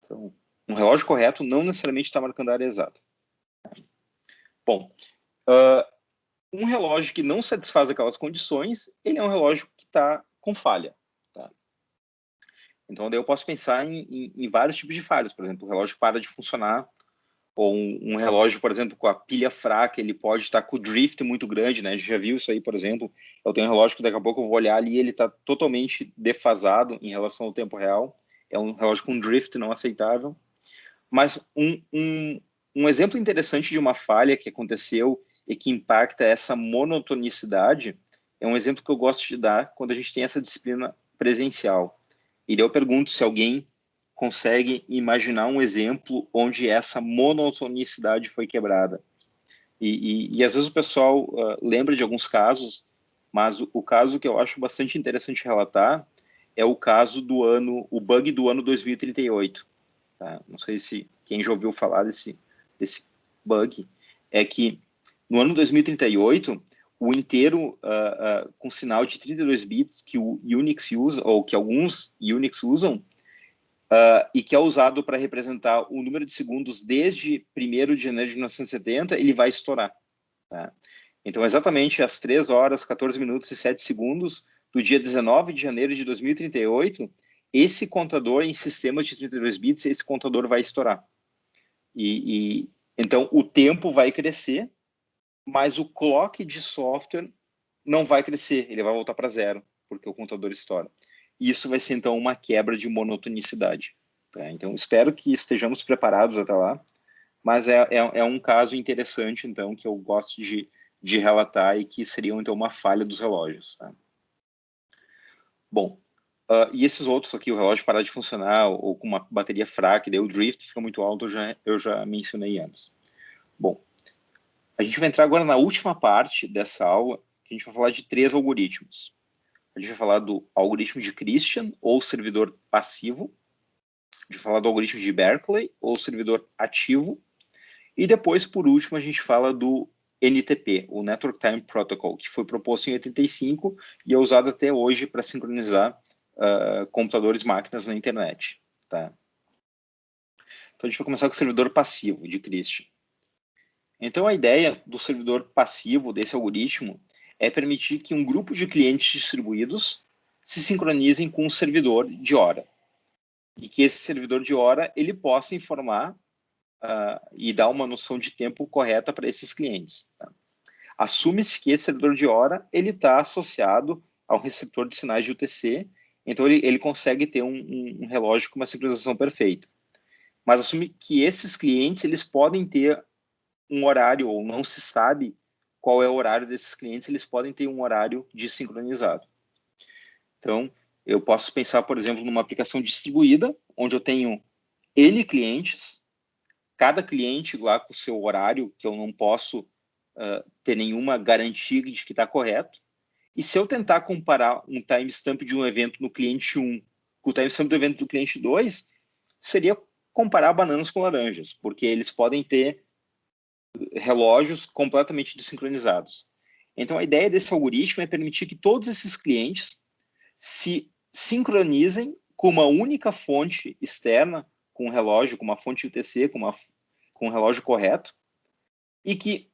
Então, um relógio correto não necessariamente está marcando a hora exata. Bom, um relógio que não satisfaz aquelas condições, ele é um relógio que está com falha. Tá? Então, daí eu posso pensar em vários tipos de falhas. Por exemplo, o relógio para de funcionar, ou um relógio, por exemplo, com a pilha fraca, ele pode estar com o drift muito grande, né? A gente já viu isso aí, por exemplo. Eu tenho um relógio que daqui a pouco eu vou olhar ali e ele está totalmente defasado em relação ao tempo real. É um relógio com drift não aceitável. Mas um exemplo interessante de uma falha que aconteceu e que impacta essa monotonicidade é um exemplo que eu gosto de dar quando a gente tem essa disciplina presencial. E daí eu pergunto se alguém consegue imaginar um exemplo onde essa monotonicidade foi quebrada. E às vezes o pessoal lembra de alguns casos, mas o caso que eu acho bastante interessante relatar é o caso o bug do ano 2038. Tá? Não sei se quem já ouviu falar desse bug, é que no ano 2038, o inteiro com sinal de 32 bits que o Unix usa, ou que alguns Unix usam, e que é usado para representar o número de segundos desde 1º de janeiro de 1970, ele vai estourar. Tá? Então, exatamente às 3 horas, 14 minutos e 7 segundos do dia 19 de janeiro de 2038, esse contador em sistemas de 32 bits, esse contador vai estourar. Então, o tempo vai crescer, mas o clock de software não vai crescer, ele vai voltar para zero, porque o contador estoura. E isso vai ser, então, uma quebra de monotonicidade. Tá? Então, espero que estejamos preparados até lá, mas é um caso interessante, então, que eu gosto de relatar e que seria, então, uma falha dos relógios. Tá? Bom, e esses outros aqui, o relógio parar de funcionar ou com uma bateria fraca, e daí o drift fica muito alto, eu já mencionei antes. Bom, a gente vai entrar agora na última parte dessa aula, que a gente vai falar de 3 algoritmos. A gente vai falar do algoritmo de Christian, ou servidor passivo. A gente vai falar do algoritmo de Berkeley, ou servidor ativo. E depois, por último, a gente fala do NTP, o Network Time Protocol, que foi proposto em 85 e é usado até hoje para sincronizar computadores, máquinas na internet. Tá? Então, a gente vai começar com o servidor passivo de Christian. Então, a ideia do servidor passivo, desse algoritmo, é permitir que um grupo de clientes distribuídos se sincronizem com um servidor de hora. E que esse servidor de hora ele possa informar e dar uma noção de tempo correta para esses clientes. Tá? Assume-se que esse servidor de hora ele está associado ao receptor de sinais de UTC, então ele consegue ter um relógio com uma sincronização perfeita. Mas assume que esses clientes eles podem ter um horário, ou não se sabe qual é o horário desses clientes, eles podem ter um horário desincronizado. Então, eu posso pensar, por exemplo, numa aplicação distribuída, onde eu tenho N clientes, cada cliente lá com o seu horário, que eu não posso ter nenhuma garantia de que está correto. E se eu tentar comparar um timestamp de um evento no cliente 1 com o timestamp do evento do cliente 2, seria comparar bananas com laranjas, porque eles podem ter relógios completamente desincronizados. Então, a ideia desse algoritmo é permitir que todos esses clientes se sincronizem com uma única fonte externa, com um relógio, com uma fonte UTC, com um relógio correto, e que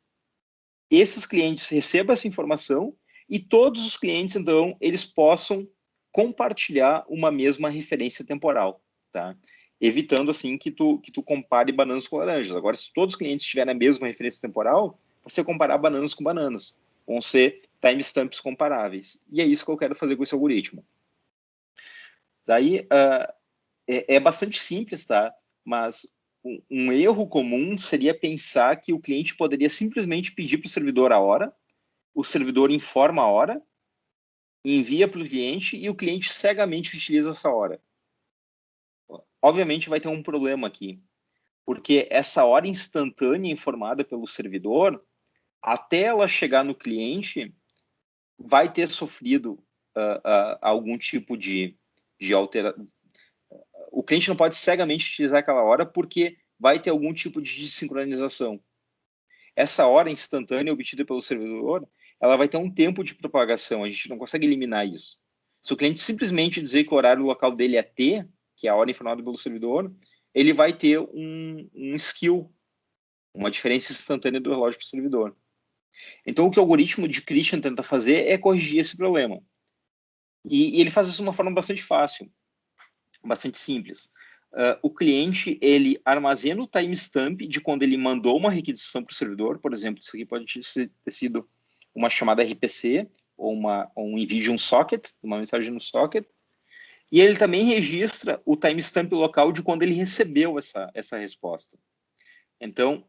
esses clientes recebam essa informação e todos os clientes, então, eles possam compartilhar uma mesma referência temporal, tá? Evitando, assim, que tu compare bananas com laranjas. Agora, se todos os clientes tiverem a mesma referência temporal, você comparar bananas com bananas. Vão ser timestamps comparáveis. E é isso que eu quero fazer com esse algoritmo. Daí, é bastante simples, tá? Mas um erro comum seria pensar que o cliente poderia simplesmente pedir para o servidor a hora, o servidor informa a hora, envia para o cliente e o cliente cegamente utiliza essa hora. Obviamente vai ter um problema aqui, porque essa hora instantânea informada pelo servidor, até ela chegar no cliente, vai ter sofrido algum tipo de alteração. O cliente não pode cegamente utilizar aquela hora porque vai ter algum tipo de desincronização. Essa hora instantânea obtida pelo servidor, ela vai ter um tempo de propagação, a gente não consegue eliminar isso. Se o cliente simplesmente dizer que o horário local dele é T, que é a hora informada pelo servidor, ele vai ter um skew, uma diferença instantânea do relógio para o servidor. Então, o que o algoritmo de Christian tenta fazer é corrigir esse problema. E ele faz isso de uma forma bastante fácil, bastante simples. O cliente, ele armazena o timestamp de quando ele mandou uma requisição para o servidor, por exemplo, isso aqui pode ter sido uma chamada RPC, ou um envio de um socket, uma mensagem no socket, e ele também registra o timestamp local de quando ele recebeu essa resposta. Então,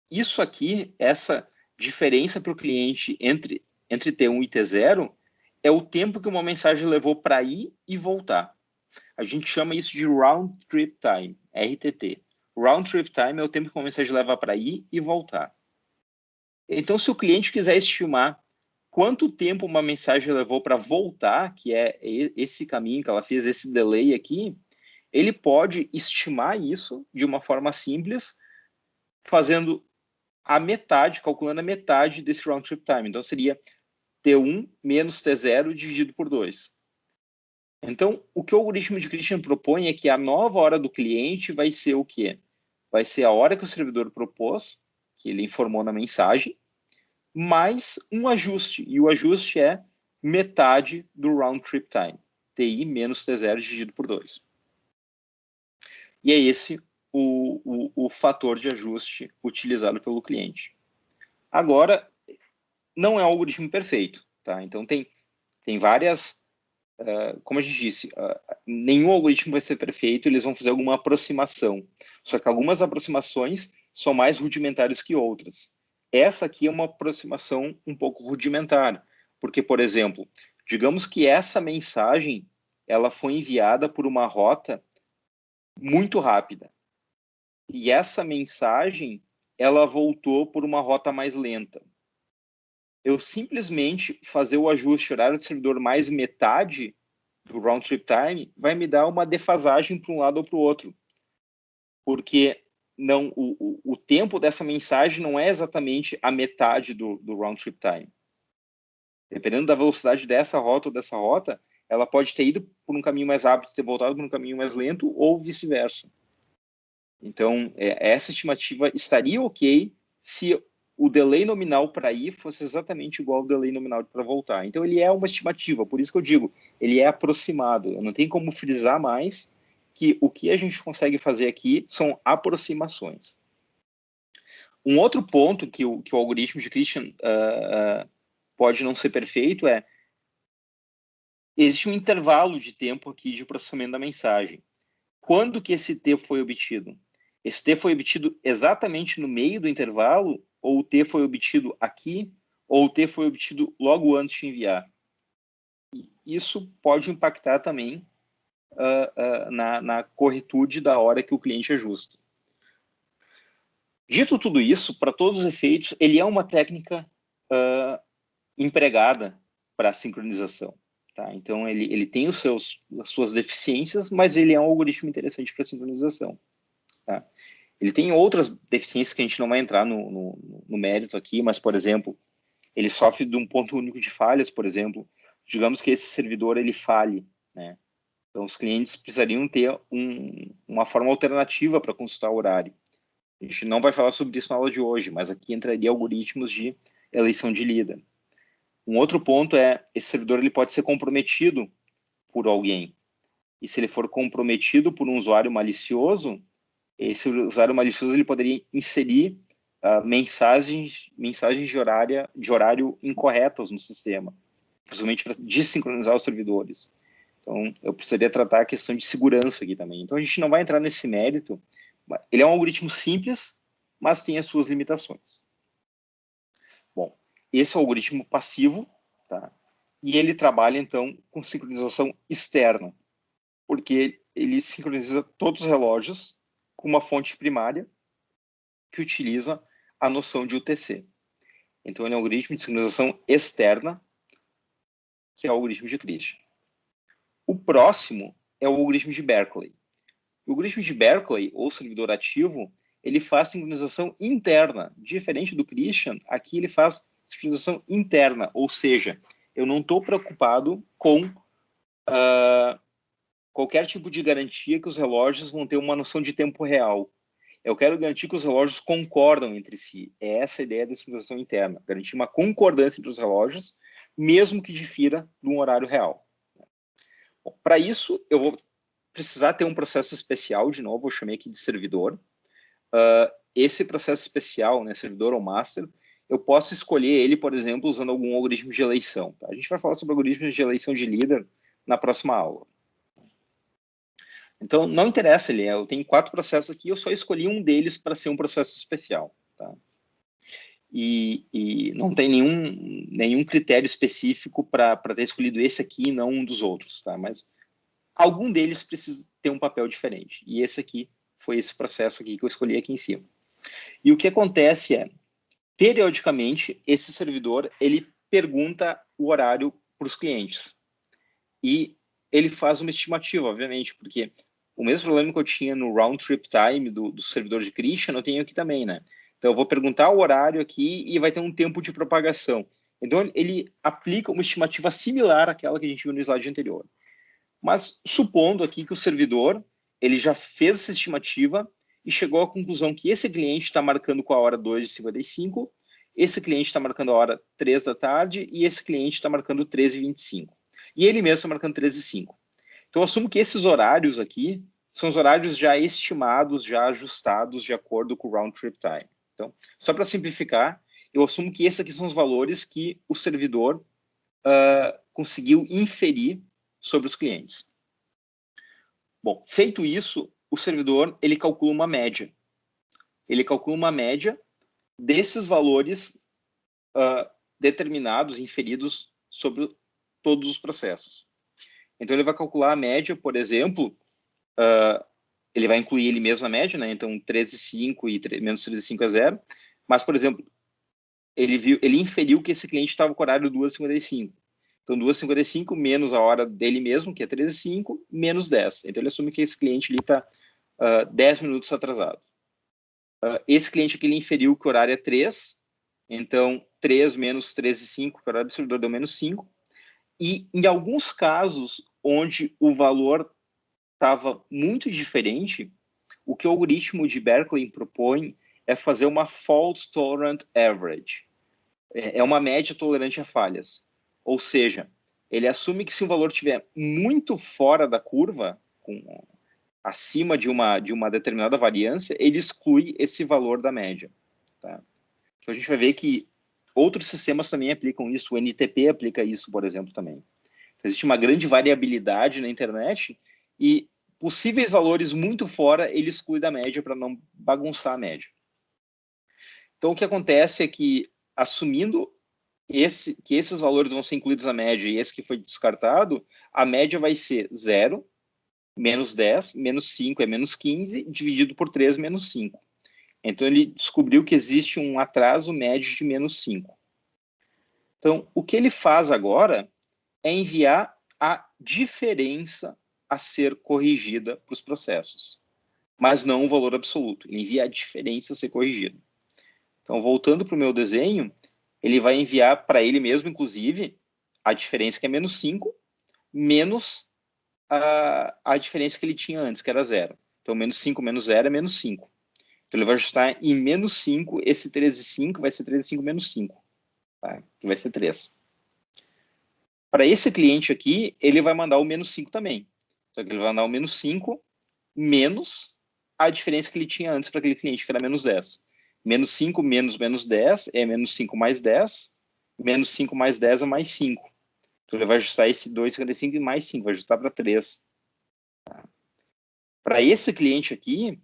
isso aqui, essa diferença para o cliente entre T1 e T0, é o tempo que uma mensagem levou para ir e voltar. A gente chama isso de Round Trip Time, RTT. Round Trip Time é o tempo que uma mensagem leva para ir e voltar. Então, se o cliente quiser estimar quanto tempo uma mensagem levou para voltar, que é esse caminho que ela fez, esse delay aqui, ele pode estimar isso de uma forma simples, fazendo a metade, calculando a metade desse round trip time. Então, seria T1 menos T0 dividido por 2. Então, o que o algoritmo de Christian propõe é que a nova hora do cliente vai ser o quê? Vai ser a hora que o servidor propôs, que ele informou na mensagem, mais um ajuste. E o ajuste é metade do round trip time. TI menos T0 dividido por 2. E é esse o fator de ajuste utilizado pelo cliente. Agora, não é um algoritmo perfeito, tá? Então, tem várias... como a gente disse, nenhum algoritmo vai ser perfeito, eles vão fazer alguma aproximação. Só que algumas aproximações são mais rudimentares que outras. Essa aqui é uma aproximação um pouco rudimentar, porque, por exemplo, digamos que essa mensagem ela foi enviada por uma rota muito rápida. E essa mensagem ela voltou por uma rota mais lenta. Eu simplesmente fazer o ajuste horário do servidor mais metade do round trip time vai me dar uma defasagem para um lado ou para o outro. Porque o tempo dessa mensagem não é exatamente a metade do round trip time. Dependendo da velocidade dessa rota ou dessa rota, ela pode ter ido por um caminho mais rápido, ter voltado por um caminho mais lento, ou vice-versa. Então, essa estimativa estaria ok se o delay nominal para ir fosse exatamente igual ao delay nominal para voltar. Então, ele é uma estimativa, por isso que eu digo, ele é aproximado. Eu não tenho como frisar mais que o que a gente consegue fazer aqui são aproximações. Um outro ponto que o algoritmo de Christian pode não ser perfeito existe um intervalo de tempo aqui de processamento da mensagem. Quando que esse T foi obtido? Esse T foi obtido exatamente no meio do intervalo, ou o T foi obtido aqui, ou o T foi obtido logo antes de enviar? Isso pode impactar também na corretude da hora que o cliente ajusta. Dito tudo isso, para todos os efeitos, ele é uma técnica empregada para sincronização. Tá? Então, ele tem as suas deficiências, mas ele é um algoritmo interessante para sincronização. Tá? Ele tem outras deficiências que a gente não vai entrar no mérito aqui, mas, por exemplo, ele sofre de um ponto único de falhas, por exemplo. Digamos que esse servidor ele falhe, né? Então, os clientes precisariam ter uma forma alternativa para consultar o horário. A gente não vai falar sobre isso na aula de hoje, mas aqui entraria algoritmos de eleição de líder. Um outro ponto esse servidor ele pode ser comprometido por alguém. E se ele for comprometido por um usuário malicioso, esse usuário malicioso ele poderia inserir mensagens de horário incorretas no sistema, principalmente para desincronizar os servidores. Então, eu precisaria tratar a questão de segurança aqui também. Então, a gente não vai entrar nesse mérito. Ele é um algoritmo simples, mas tem as suas limitações. Bom, esse é o algoritmo passivo, tá? E ele trabalha, então, com sincronização externa, porque ele sincroniza todos os relógios com uma fonte primária que utiliza a noção de UTC. Então, ele é um algoritmo de sincronização externa, que é o algoritmo de Christian. O próximo é o algoritmo de Berkeley. O algoritmo de Berkeley, ou servidor ativo, ele faz sincronização interna. Diferente do Christian, aqui ele faz sincronização interna, ou seja, eu não estou preocupado com qualquer tipo de garantia que os relógios vão ter uma noção de tempo real. Eu quero garantir que os relógios concordam entre si. É essa a ideia da sincronização interna. Garantir uma concordância entre os relógios, mesmo que difira de um horário real. Para isso, eu vou precisar ter um processo especial, de novo, eu chamei aqui de servidor. Esse processo especial, né, servidor ou master, eu posso escolher ele, por exemplo, usando algum algoritmo de eleição. Tá? A gente vai falar sobre algoritmos de eleição de líder na próxima aula. Então, não interessa, eu tenho 4 processos aqui, eu só escolhi um deles para ser um processo especial. Tá? E não tem nenhum critério específico para ter escolhido esse aqui e não um dos outros. Tá? Mas algum deles precisa ter um papel diferente. E esse aqui foi esse processo aqui que eu escolhi aqui em cima. E o que acontece periodicamente, esse servidor, ele pergunta o horário para os clientes. E ele faz uma estimativa, obviamente, porque o mesmo problema que eu tinha no round trip time do servidor de Christian, eu tenho aqui também, né? Então, eu vou perguntar o horário aqui e vai ter um tempo de propagação. Então, ele aplica uma estimativa similar àquela que a gente viu no slide anterior. Mas, supondo aqui que o servidor, ele já fez essa estimativa e chegou à conclusão que esse cliente está marcando com a hora 2h55, esse cliente está marcando a hora 3 da tarde e esse cliente está marcando 13h25. E ele mesmo está marcando 13h05. Então, eu assumo que esses horários aqui são os horários já estimados, já ajustados de acordo com o round trip time. Então, só para simplificar, eu assumo que esses aqui são os valores que o servidor conseguiu inferir sobre os clientes. Bom, feito isso, o servidor ele calcula uma média. Ele calcula uma média desses valores determinados, inferidos sobre todos os processos. Então, ele vai calcular a média, por exemplo, ele vai incluir ele mesmo na média, né? Então, 13,5 e menos 13,5 é 0. Mas, por exemplo, ele inferiu que esse cliente estava com o horário 2h55. Então, 2h55 menos a hora dele mesmo, que é 13h05, menos 10. Então, ele assume que esse cliente está 10 minutos atrasado. Esse cliente aqui, ele inferiu que o horário é 3, então 3 menos 13,5, que o horário do servidor deu menos 5. E em alguns casos, onde o valor estava muito diferente, o que o algoritmo de Berkeley propõe é fazer uma fault tolerant average. É uma média tolerante a falhas. Ou seja, ele assume que se o valor estiver muito fora da curva, acima de uma determinada variância, ele exclui esse valor da média. Tá? Então a gente vai ver que outros sistemas também aplicam isso, o NTP aplica isso, por exemplo, também. Então, existe uma grande variabilidade na internet e possíveis valores muito fora, ele exclui da média para não bagunçar a média. Então o que acontece é que, assumindo que esses valores vão ser incluídos na média e esse que foi descartado, a média vai ser 0, menos 10, menos 5 é menos 15, dividido por 3, menos 5. Então, ele descobriu que existe um atraso médio de menos 5. Então, o que ele faz agora é enviar a diferença a ser corrigida para os processos, mas não o valor absoluto. Ele envia a diferença a ser corrigida. Então, voltando para o meu desenho, ele vai enviar para ele mesmo, inclusive, a diferença que é menos 5, menos a diferença que ele tinha antes, que era 0. Então, menos 5 menos 0 é menos 5. Então, ele vai ajustar em menos 5, esse 13,5 vai ser 13,5 menos 5, tá? Que vai ser 3. Para esse cliente aqui, ele vai mandar o menos 5 também. Então, ele vai mandar o menos 5 menos a diferença que ele tinha antes para aquele cliente, que era menos 10. Menos 5 menos menos 10 é menos 5 mais 10. Menos 5 mais 10 é mais 5. Então, ele vai ajustar esse 2,55 e mais 5, vai ajustar para 3. Tá? Para esse cliente aqui,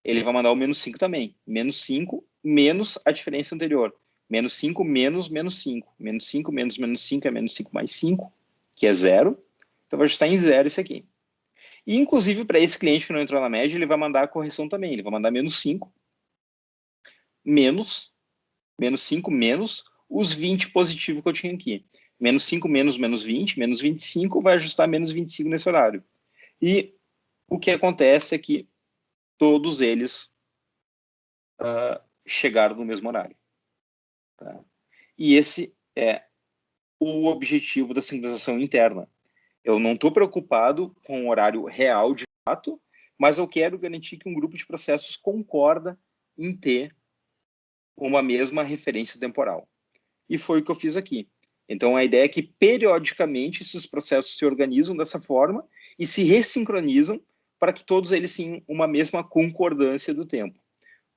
ele vai mandar o menos 5 também. Menos 5 menos a diferença anterior. Menos 5 menos menos 5. Menos 5 menos menos 5 é menos 5 mais 5, que é 0. Então, vai ajustar em 0 esse aqui. E, inclusive, para esse cliente que não entrou na média, ele vai mandar a correção também. Ele vai mandar menos 5 menos 5 menos os 20 positivo que eu tinha aqui. Menos 5 menos menos 20, menos 25, vai ajustar menos 25 nesse horário. E o que acontece é que todos eles chegaram no mesmo horário. Tá? E esse é o objetivo da sincronização interna. Eu não estou preocupado com o horário real de fato, mas eu quero garantir que um grupo de processos concorda em ter uma mesma referência temporal. E foi o que eu fiz aqui. Então, a ideia é que, periodicamente, esses processos se organizam dessa forma e se ressincronizam para que todos eles tenham uma mesma concordância do tempo.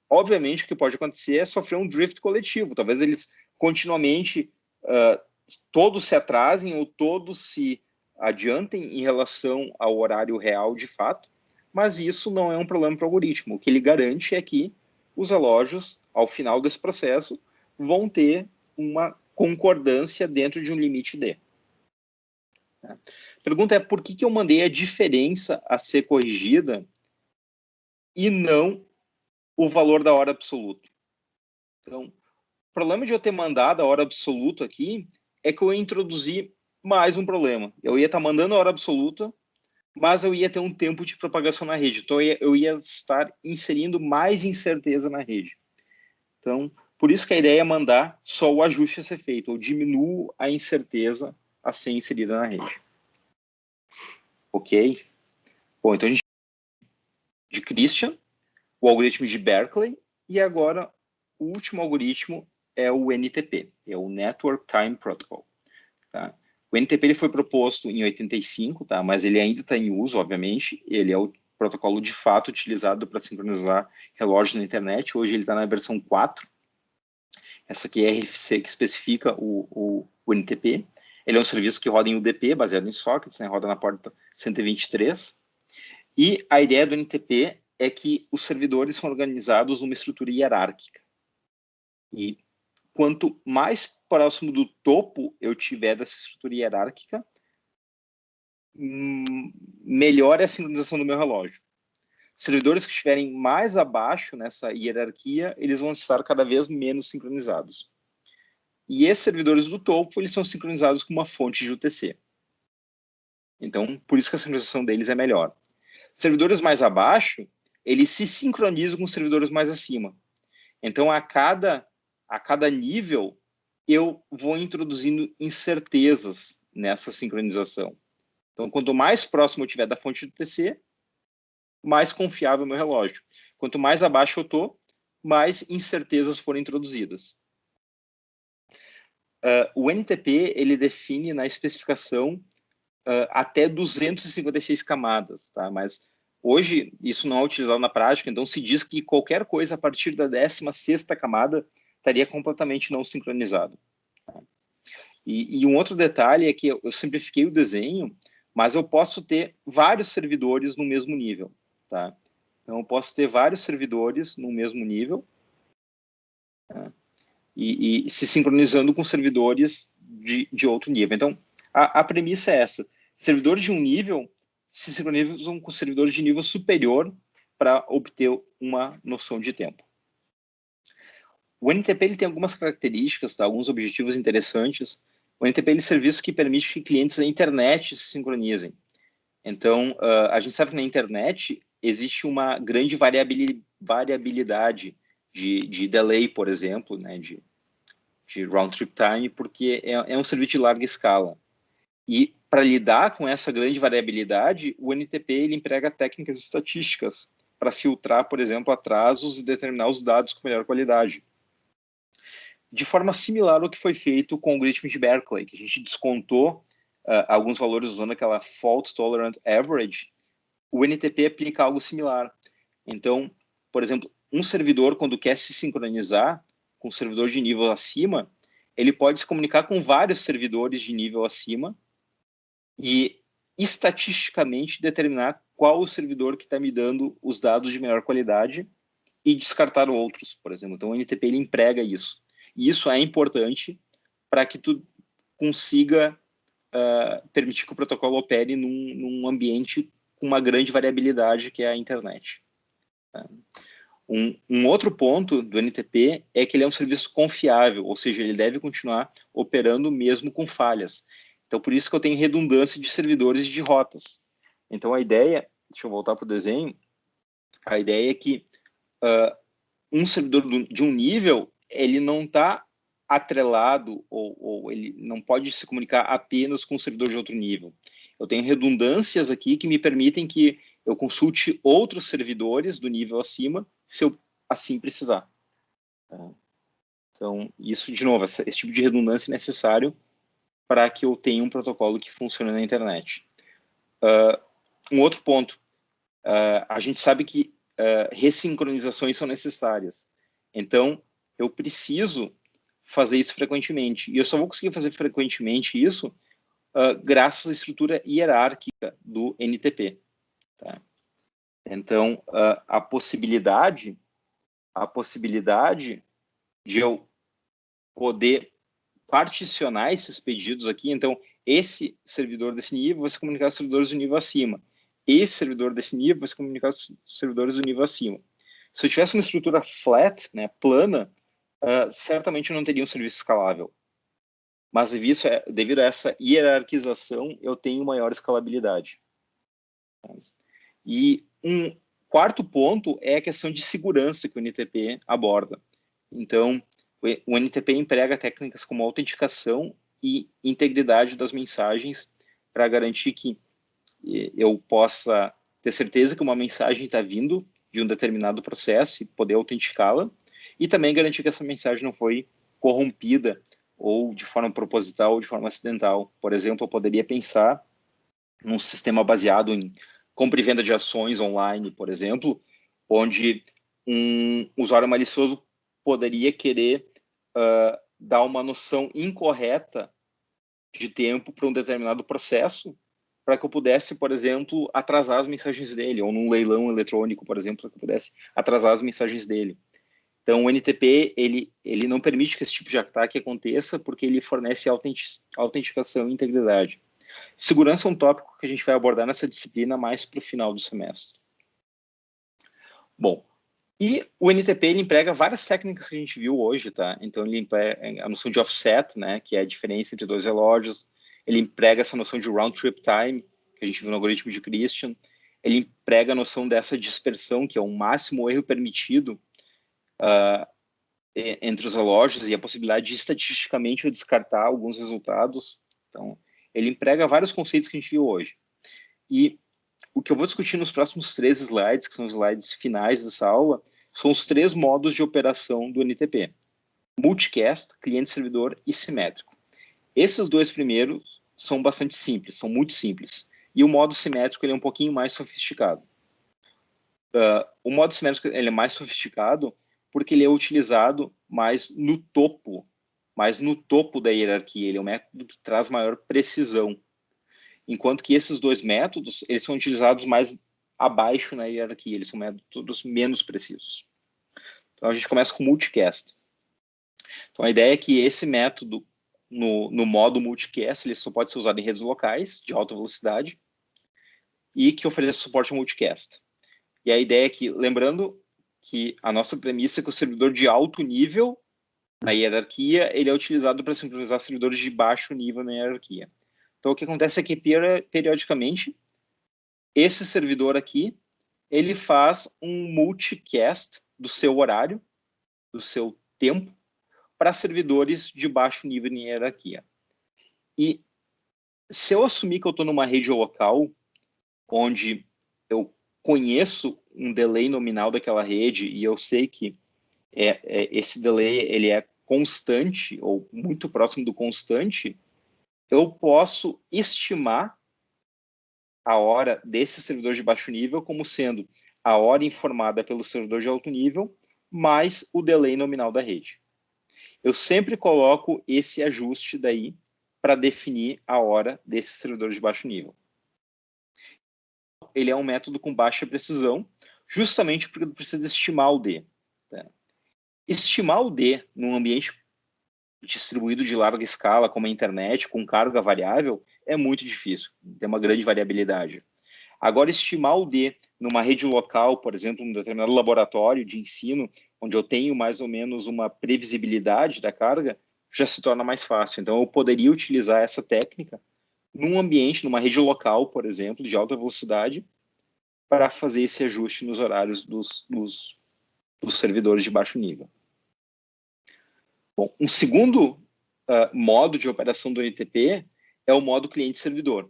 Obviamente, o que pode acontecer é sofrer um drift coletivo. Talvez eles continuamente todos se atrasem ou todos se adiantem em relação ao horário real de fato, mas isso não é um problema para o algoritmo. O que ele garante é que os relógios, ao final desse processo, vão ter uma concordância dentro de um limite D. A pergunta é por que eu mandei a diferença a ser corrigida e não o valor da hora absoluta? Então, o problema de eu ter mandado a hora absoluta aqui é que eu introduzi mais um problema. Eu ia estar mandando a hora absoluta, mas eu ia ter um tempo de propagação na rede. Então, eu ia estar inserindo mais incerteza na rede. Então, por isso que a ideia é mandar só o ajuste a ser feito, ou diminuo a incerteza a ser inserida na rede. Ok? Bom, então a gente de Christian, o algoritmo de Berkeley, e agora o último algoritmo é o NTP, é o Network Time Protocol. Tá? O NTP ele foi proposto em 85, tá? Mas ele ainda está em uso, obviamente. Ele é o protocolo de fato utilizado para sincronizar relógios na internet. Hoje ele está na versão 4. Essa aqui é a RFC que especifica o NTP. Ele é um serviço que roda em UDP, baseado em sockets, né? Roda na porta 123. E a ideia do NTP é que os servidores são organizados numa estrutura hierárquica. E quanto mais próximo do topo eu tiver dessa estrutura hierárquica, melhor é a sincronização do meu relógio. Servidores que estiverem mais abaixo nessa hierarquia, eles vão estar cada vez menos sincronizados. E esses servidores do topo, eles são sincronizados com uma fonte de UTC. Então, por isso que a sincronização deles é melhor. Servidores mais abaixo, eles se sincronizam com os servidores mais acima. Então, a cada nível, eu vou introduzindo incertezas nessa sincronização. Então, quanto mais próximo eu estiver da fonte do TC, mais confiável é o meu relógio. Quanto mais abaixo eu estou, mais incertezas foram introduzidas. O NTP, ele define na especificação até 256 camadas, tá? Mas hoje isso não é utilizado na prática, então se diz que qualquer coisa a partir da 16ª camada estaria completamente não sincronizado. Tá? E um outro detalhe é que eu simplifiquei o desenho, mas eu posso ter vários servidores no mesmo nível, tá? Então eu posso ter vários servidores no mesmo nível, tá? E se sincronizando com servidores de outro nível. Então, a premissa é essa. Servidores de um nível se sincronizam com servidores de nível superior para obter uma noção de tempo. O NTP ele tem algumas características, tá? Alguns objetivos interessantes. O NTP ele é um serviço que permite que clientes da internet se sincronizem. Então, a gente sabe que na internet existe uma grande variabilidade de delay, por exemplo, né, de round trip time, porque é um serviço de larga escala. E para lidar com essa grande variabilidade, o NTP ele emprega técnicas estatísticas para filtrar, por exemplo, atrasos e determinar os dados com melhor qualidade. De forma similar ao que foi feito com o algoritmo de Berkeley, que a gente descontou alguns valores usando aquela fault tolerant average, o NTP aplica algo similar. Então, por exemplo, um servidor, quando quer se sincronizar com um servidor de nível acima, ele pode se comunicar com vários servidores de nível acima e estatisticamente determinar qual o servidor que está me dando os dados de melhor qualidade e descartar outros, por exemplo. Então, o NTP ele emprega isso. E isso é importante para que tu consiga permitir que o protocolo opere num ambiente com uma grande variabilidade, que é a internet. Tá? Um outro ponto do NTP é que ele é um serviço confiável, ou seja, ele deve continuar operando mesmo com falhas. Então, por isso que eu tenho redundância de servidores e de rotas. Então, a ideia, deixa eu voltar para o desenho, a ideia é que um servidor de um nível, ele não está atrelado ou ele não pode se comunicar apenas com um servidor de outro nível. Eu tenho redundâncias aqui que me permitem que eu consulte outros servidores do nível acima, se eu assim precisar. Então, isso, de novo, esse tipo de redundância é necessário para que eu tenha um protocolo que funcione na internet. Um outro ponto, a gente sabe que ressincronizações são necessárias. Então, eu preciso fazer isso frequentemente. E eu só vou conseguir fazer frequentemente isso graças à estrutura hierárquica do NTP. Tá? Então, a possibilidade de eu poder particionar esses pedidos aqui, então, esse servidor desse nível vai se comunicar com os servidores do nível acima. Esse servidor desse nível vai se comunicar com os servidores do nível acima. Se eu tivesse uma estrutura flat, né, plana, certamente eu não teria um serviço escalável. Mas devido a essa hierarquização, eu tenho maior escalabilidade. E um quarto ponto é a questão de segurança que o NTP aborda. Então, o NTP emprega técnicas como autenticação e integridade das mensagens para garantir que eu possa ter certeza que uma mensagem está vindo de um determinado processo e poder autenticá-la, e também garantir que essa mensagem não foi corrompida ou de forma proposital ou de forma acidental. Por exemplo, eu poderia pensar num sistema baseado em compra e venda de ações online, por exemplo, onde um usuário malicioso poderia querer dar uma noção incorreta de tempo para um determinado processo, para que eu pudesse, por exemplo, atrasar as mensagens dele, ou num leilão eletrônico, por exemplo, para que eu pudesse atrasar as mensagens dele. Então, o NTP, ele não permite que esse tipo de ataque aconteça, porque ele fornece autenticação e integridade. Segurança é um tópico que a gente vai abordar nessa disciplina mais para o final do semestre. Bom, e o NTP ele emprega várias técnicas que a gente viu hoje, tá? Então, ele emprega a noção de offset, né, que é a diferença entre dois relógios. Ele emprega essa noção de round trip time, que a gente viu no algoritmo de Christian. Ele emprega a noção dessa dispersão, que é o máximo erro permitido entre os relógios e a possibilidade de estatisticamente eu descartar alguns resultados. Então, ele emprega vários conceitos que a gente viu hoje. E o que eu vou discutir nos próximos 3 slides, que são os slides finais dessa aula, são os 3 modos de operação do NTP. Multicast, cliente-servidor e simétrico. Esses 2 primeiros são bastante simples, são muito simples. E o modo simétrico ele é um pouquinho mais sofisticado. O modo simétrico ele é mais sofisticado porque ele é utilizado mais no topo da hierarquia. Ele é um método que traz maior precisão. Enquanto que esses 2 métodos, eles são utilizados mais abaixo na hierarquia, eles são métodos menos precisos. Então, a gente começa com multicast. Então, a ideia é que esse método, no modo multicast, ele só pode ser usado em redes locais, de alta velocidade, e que ofereça suporte ao multicast. E a ideia é que, lembrando que a nossa premissa é que o servidor de alto nível na hierarquia, ele é utilizado para sincronizar servidores de baixo nível na hierarquia. Então, o que acontece é que, periodicamente, esse servidor aqui, ele faz um multicast do seu horário, do seu tempo, para servidores de baixo nível na hierarquia. E se eu assumir que eu estou numa rede local, onde eu conheço um delay nominal daquela rede e eu sei que esse delay ele é constante ou muito próximo do constante, eu posso estimar a hora desse servidor de baixo nível como sendo a hora informada pelo servidor de alto nível mais o delay nominal da rede. Eu sempre coloco esse ajuste daí para definir a hora desse servidor de baixo nível. Ele é um método com baixa precisão, justamente porque precisa estimar o D. Tá? Estimar o D num ambiente distribuído de larga escala, como a internet, com carga variável, é muito difícil, tem uma grande variabilidade. Agora, estimar o D numa rede local, por exemplo, num determinado laboratório de ensino, onde eu tenho mais ou menos uma previsibilidade da carga, já se torna mais fácil. Então, eu poderia utilizar essa técnica num ambiente, numa rede local, por exemplo, de alta velocidade, para fazer esse ajuste nos horários dos servidores de baixo nível. Bom, um segundo modo de operação do NTP é o modo cliente-servidor.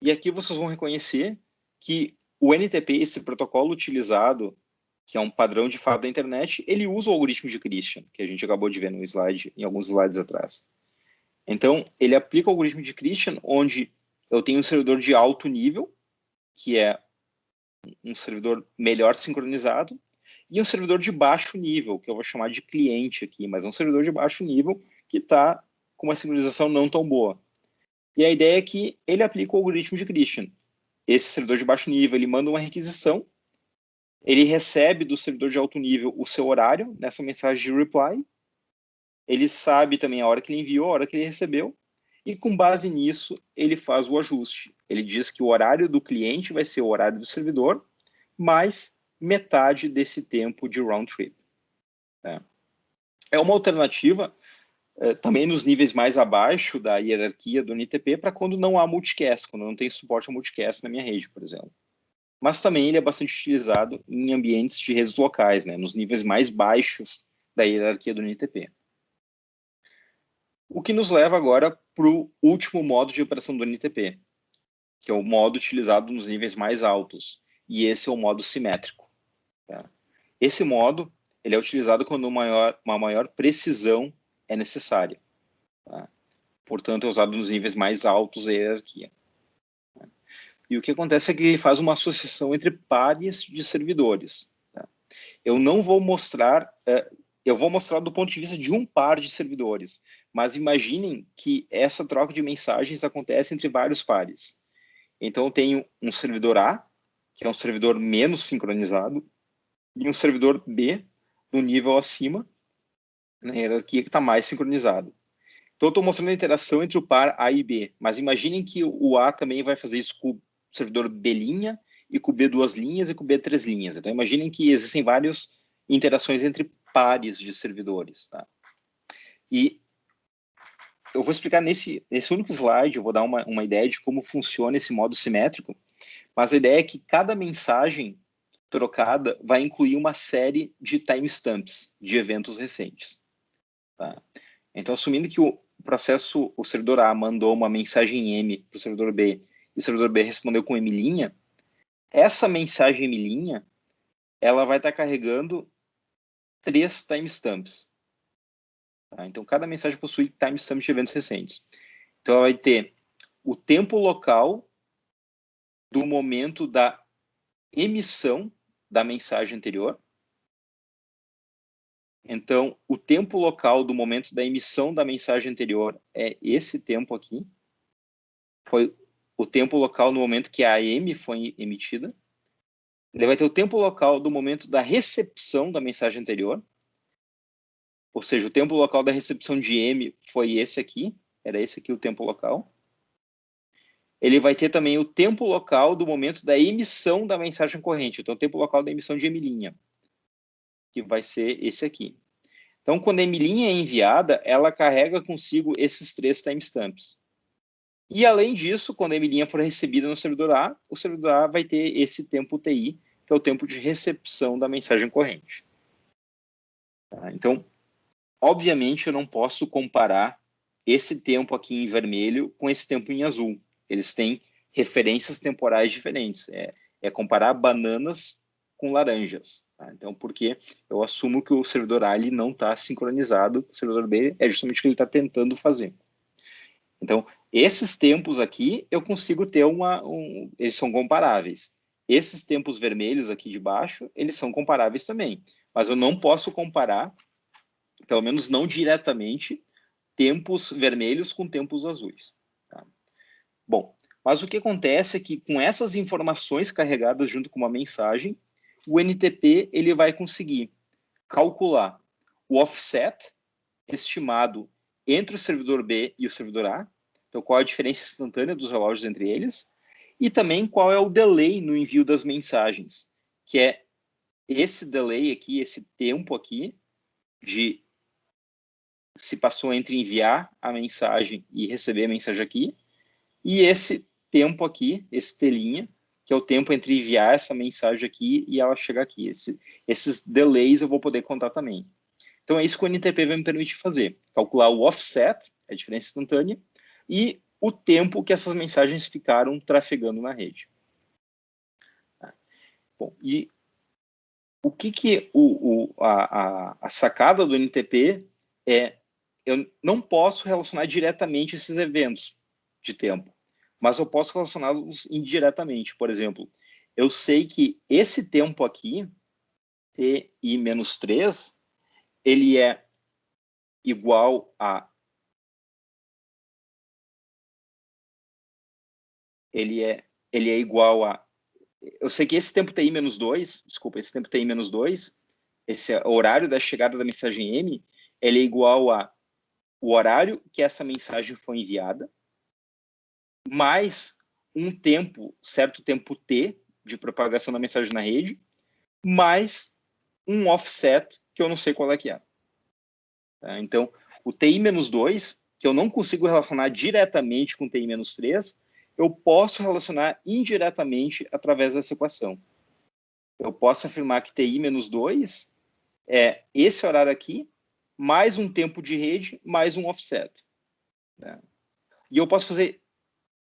E aqui vocês vão reconhecer que o NTP, esse protocolo utilizado, que é um padrão de fato da internet, ele usa o algoritmo de Christian, que a gente acabou de ver no slide, em alguns slides atrás. Então, ele aplica o algoritmo de Christian, onde eu tenho um servidor de alto nível, que é um servidor melhor sincronizado, e um servidor de baixo nível, que eu vou chamar de cliente aqui, mas é um servidor de baixo nível que está com uma sincronização não tão boa. E a ideia é que ele aplica o algoritmo de Christian. Esse servidor de baixo nível, ele manda uma requisição, ele recebe do servidor de alto nível o seu horário nessa mensagem de reply, ele sabe também a hora que ele enviou, a hora que ele recebeu, e com base nisso, ele faz o ajuste. Ele diz que o horário do cliente vai ser o horário do servidor, mais metade desse tempo de round trip. É uma alternativa também nos níveis mais abaixo da hierarquia do NTP para quando não há multicast, quando não tem suporte a multicast na minha rede, por exemplo. Mas também ele é bastante utilizado em ambientes de redes locais, né, nos níveis mais baixos da hierarquia do NTP. O que nos leva agora para o último modo de operação do NTP, que é o modo utilizado nos níveis mais altos, e esse é o modo simétrico. Tá? Esse modo ele é utilizado quando uma maior precisão é necessária. Tá? Portanto, é usado nos níveis mais altos da hierarquia. Tá? E o que acontece é que ele faz uma associação entre pares de servidores. Tá? Eu não vou mostrar, eu vou mostrar do ponto de vista de um par de servidores, mas imaginem que essa troca de mensagens acontece entre vários pares. Então, eu tenho um servidor A, que é um servidor menos sincronizado, e um servidor B, no nível acima, na hierarquia que está mais sincronizado. Então, eu estou mostrando a interação entre o par A e B, mas imaginem que o A também vai fazer isso com o servidor B', e com o B 2 linhas, e com o B 3 linhas. Então, imaginem que existem várias interações entre pares de servidores. Tá? E eu vou explicar nesse único slide, eu vou dar uma ideia de como funciona esse modo simétrico, mas a ideia é que cada mensagem trocada vai incluir uma série de timestamps de eventos recentes. Tá? Então, assumindo que o servidor A mandou uma mensagem M para o servidor B e o servidor B respondeu com M', essa mensagem M', ela vai estar carregando 3 timestamps. Tá? Então, cada mensagem possui timestamps de eventos recentes. Então, ela vai ter o tempo local do momento da emissão da mensagem anterior. Então, o tempo local do momento da emissão da mensagem anterior é esse tempo aqui. Foi o tempo local no momento que a M foi emitida. Ele vai ter o tempo local do momento da recepção da mensagem anterior. Ou seja, o tempo local da recepção de M foi esse aqui. Era esse aqui o tempo local. Ele vai ter também o tempo local do momento da emissão da mensagem corrente. Então, o tempo local da emissão de M', que vai ser esse aqui. Então, quando a M' é enviada, ela carrega consigo esses 3 timestamps. E, além disso, quando a M' for recebida no servidor A, o servidor A vai ter esse tempo TI, que é o tempo de recepção da mensagem corrente. Tá? Então, obviamente, eu não posso comparar esse tempo aqui em vermelho com esse tempo em azul. Eles têm referências temporais diferentes. É comparar bananas com laranjas. Tá? Então, porque eu assumo que o servidor A ele não está sincronizado com o servidor B, é justamente o que ele está tentando fazer. Então, esses tempos aqui, eu consigo ter eles são comparáveis. Esses tempos vermelhos aqui de baixo, eles são comparáveis também. Mas eu não posso comparar, pelo menos não diretamente, tempos vermelhos com tempos azuis. Tá? Bom, mas o que acontece é que com essas informações carregadas junto com uma mensagem, o NTP ele vai conseguir calcular o offset estimado entre o servidor B e o servidor A, então qual é a diferença instantânea dos relógios entre eles, e também qual é o delay no envio das mensagens, que é esse delay aqui, esse tempo aqui, de se passou entre enviar a mensagem e receber a mensagem aqui, e esse tempo aqui, esse telinha, que é o tempo entre enviar essa mensagem aqui e ela chegar aqui. Esses delays eu vou poder contar também. Então, é isso que o NTP vai me permitir fazer. Calcular o offset, a diferença instantânea, e o tempo que essas mensagens ficaram trafegando na rede. Bom, e o que a sacada do NTP é, eu não posso relacionar diretamente esses eventos de tempo, mas eu posso relacioná-los indiretamente. Por exemplo, eu sei que esse tempo aqui, TI-3, ele é igual a... Ele é igual a... Eu sei que esse tempo TI-2, desculpa, esse tempo TI-2, esse horário da chegada da mensagem M, ele é igual a o horário que essa mensagem foi enviada, mais um tempo, certo tempo T, de propagação da mensagem na rede, mais um offset, que eu não sei qual é que é. Tá? Então, o TI-2, que eu não consigo relacionar diretamente com o TI-3, eu posso relacionar indiretamente através dessa equação. Eu posso afirmar que TI-2 é esse horário aqui, mais um tempo de rede, mais um offset. Né? E eu posso fazer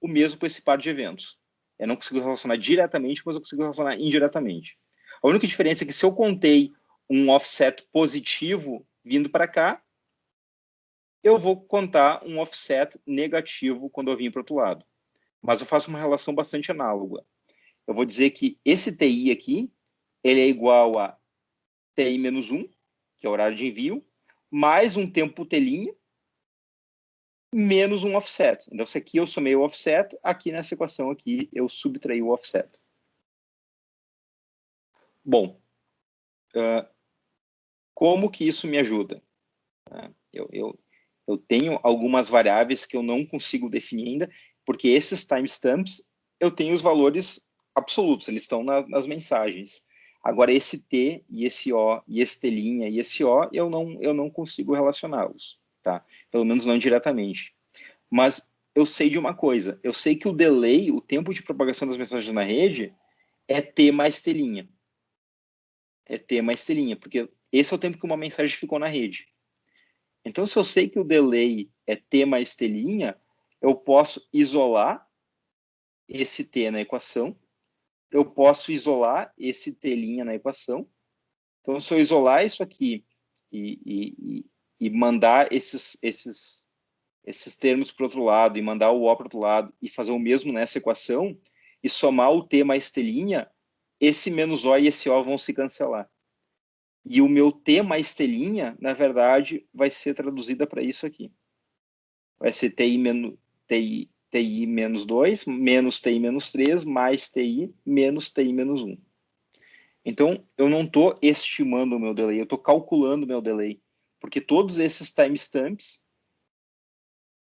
o mesmo com esse par de eventos. Eu não consigo relacionar diretamente, mas eu consigo relacionar indiretamente. A única diferença é que se eu contei um offset positivo vindo para cá, eu vou contar um offset negativo quando eu vim para o outro lado. Mas eu faço uma relação bastante análoga. Eu vou dizer que esse TI aqui, ele é igual a TI-1, que é o horário de envio, mais um tempo telinha, menos um offset. Então, se aqui eu somei o offset, aqui nessa equação aqui eu subtraí o offset. Bom, como que isso me ajuda? Eu tenho algumas variáveis que eu não consigo definir ainda, porque esses timestamps, eu tenho os valores absolutos, eles estão nas mensagens. Agora, esse T, e esse O, e esse T', e esse O, eu não consigo relacioná-los, tá? Pelo menos não diretamente. Mas eu sei de uma coisa, eu sei que o delay, o tempo de propagação das mensagens na rede, é T mais T'. é T mais T', porque esse é o tempo que uma mensagem ficou na rede. Então, se eu sei que o delay é T mais T', eu posso isolar esse T na equação, eu posso isolar esse T' na equação. Então, se eu isolar isso aqui e mandar esses termos para o outro lado, e mandar o O para o outro lado, e fazer o mesmo nessa equação, e somar o T mais T', esse menos O e esse O vão se cancelar. E o meu T mais T', na verdade, vai ser traduzida para isso aqui. Vai ser TI menos 2, menos TI menos 3, mais TI menos TI menos 1. Então, eu não estou estimando o meu delay, eu estou calculando o meu delay. Porque todos esses timestamps,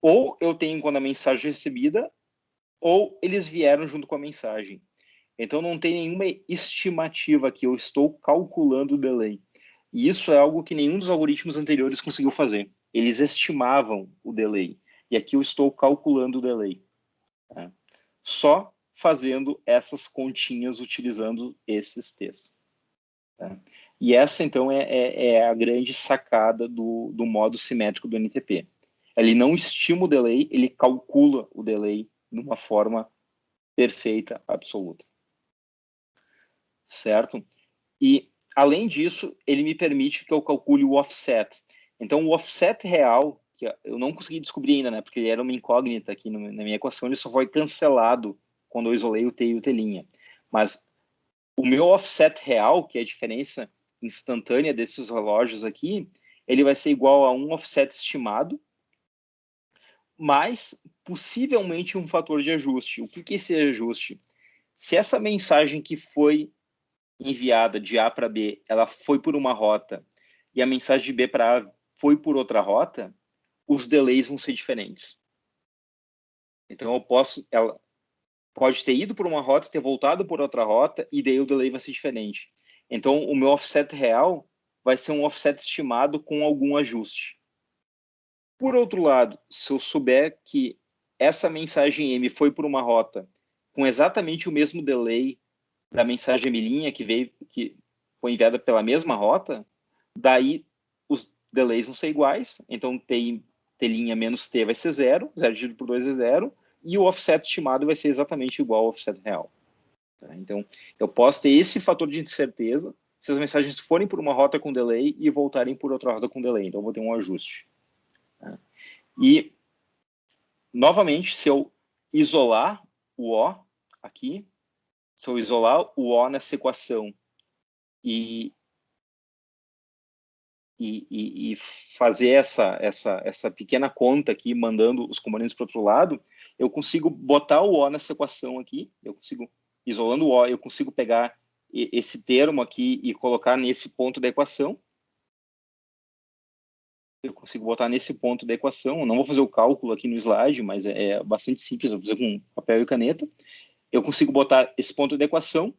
ou eu tenho quando a mensagem é recebida, ou eles vieram junto com a mensagem. Então, não tem nenhuma estimativa aqui, eu estou calculando o delay. E isso é algo que nenhum dos algoritmos anteriores conseguiu fazer. Eles estimavam o delay. E aqui eu estou calculando o delay. Tá? Só fazendo essas continhas utilizando esses T's. Tá? E essa, então, é a grande sacada do modo simétrico do NTP. Ele não estima o delay, ele calcula o delay de uma forma perfeita, absoluta. Certo? E, além disso, ele me permite que eu calcule o offset. Então, o offset real, que eu não consegui descobrir ainda, né, porque ele era uma incógnita aqui na minha equação, ele só foi cancelado quando eu isolei o T e o T'. Mas o meu offset real, que é a diferença instantânea desses relógios aqui, ele vai ser igual a um offset estimado, mais possivelmente um fator de ajuste. O que é esse ajuste? Se essa mensagem que foi enviada de A para B, ela foi por uma rota, e a mensagem de B para A foi por outra rota, os delays vão ser diferentes. Então, ela pode ter ido por uma rota, ter voltado por outra rota, e daí o delay vai ser diferente. Então, o meu offset real vai ser um offset estimado com algum ajuste. Por outro lado, se eu souber que essa mensagem M foi por uma rota com exatamente o mesmo delay da mensagem M' que foi enviada pela mesma rota, daí os delays vão ser iguais, então T' menos T vai ser 0, 0 dividido por 2 é 0, e o offset estimado vai ser exatamente igual ao offset real. Tá? Então, eu posso ter esse fator de incerteza se as mensagens forem por uma rota com delay e voltarem por outra rota com delay, então eu vou ter um ajuste. Tá? E, novamente, se eu isolar o O aqui, se eu isolar o O nessa equação e fazer essa pequena conta aqui, mandando os componentes para o outro lado, eu consigo botar o O nessa equação aqui, isolando o O, eu consigo pegar esse termo aqui e colocar nesse ponto da equação. Eu consigo botar nesse ponto da equação, eu não vou fazer o cálculo aqui no slide, mas é bastante simples, eu vou fazer com papel e caneta. Eu consigo botar esse ponto da equação,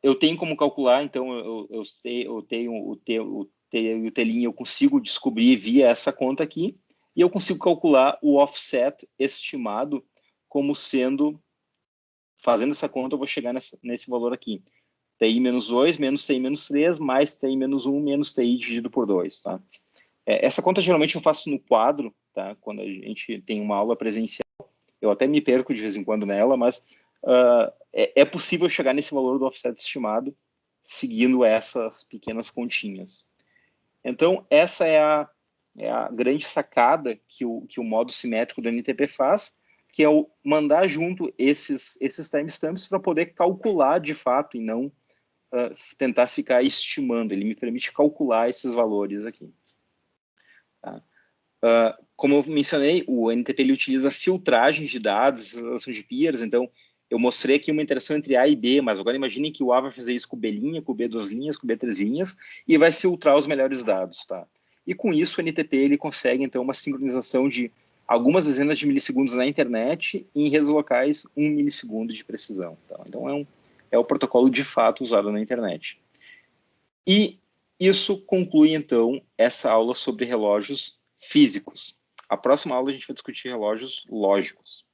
eu tenho como calcular, então eu tenho o T e o T', eu consigo descobrir via essa conta aqui, e eu consigo calcular o offset estimado como sendo, fazendo essa conta, eu vou chegar nesse valor aqui. TI menos 2, menos TI menos 3, mais TI menos 1, menos TI dividido por 2, tá? Essa conta geralmente eu faço no quadro, tá? Quando a gente tem uma aula presencial, eu até me perco de vez em quando nela, mas é possível chegar nesse valor do offset estimado seguindo essas pequenas continhas. Então, essa é a grande sacada que o modo simétrico do NTP faz, que é o mandar junto esses timestamps para poder calcular de fato e não tentar ficar estimando. Ele me permite calcular esses valores aqui. Tá? Como eu mencionei, o NTP ele utiliza filtragem de dados, relação de peers, então eu mostrei aqui uma interação entre A e B, mas agora imaginem que o A vai fazer isso com o B', com o B 2 linhas, com o B 3 linhas, e vai filtrar os melhores dados. Tá? E com isso o NTP ele consegue então uma sincronização de algumas dezenas de milissegundos na internet e em redes locais 1 milissegundo de precisão. Tá? Então é o protocolo de fato usado na internet. E isso conclui então essa aula sobre relógios físicos. A próxima aula a gente vai discutir relógios lógicos.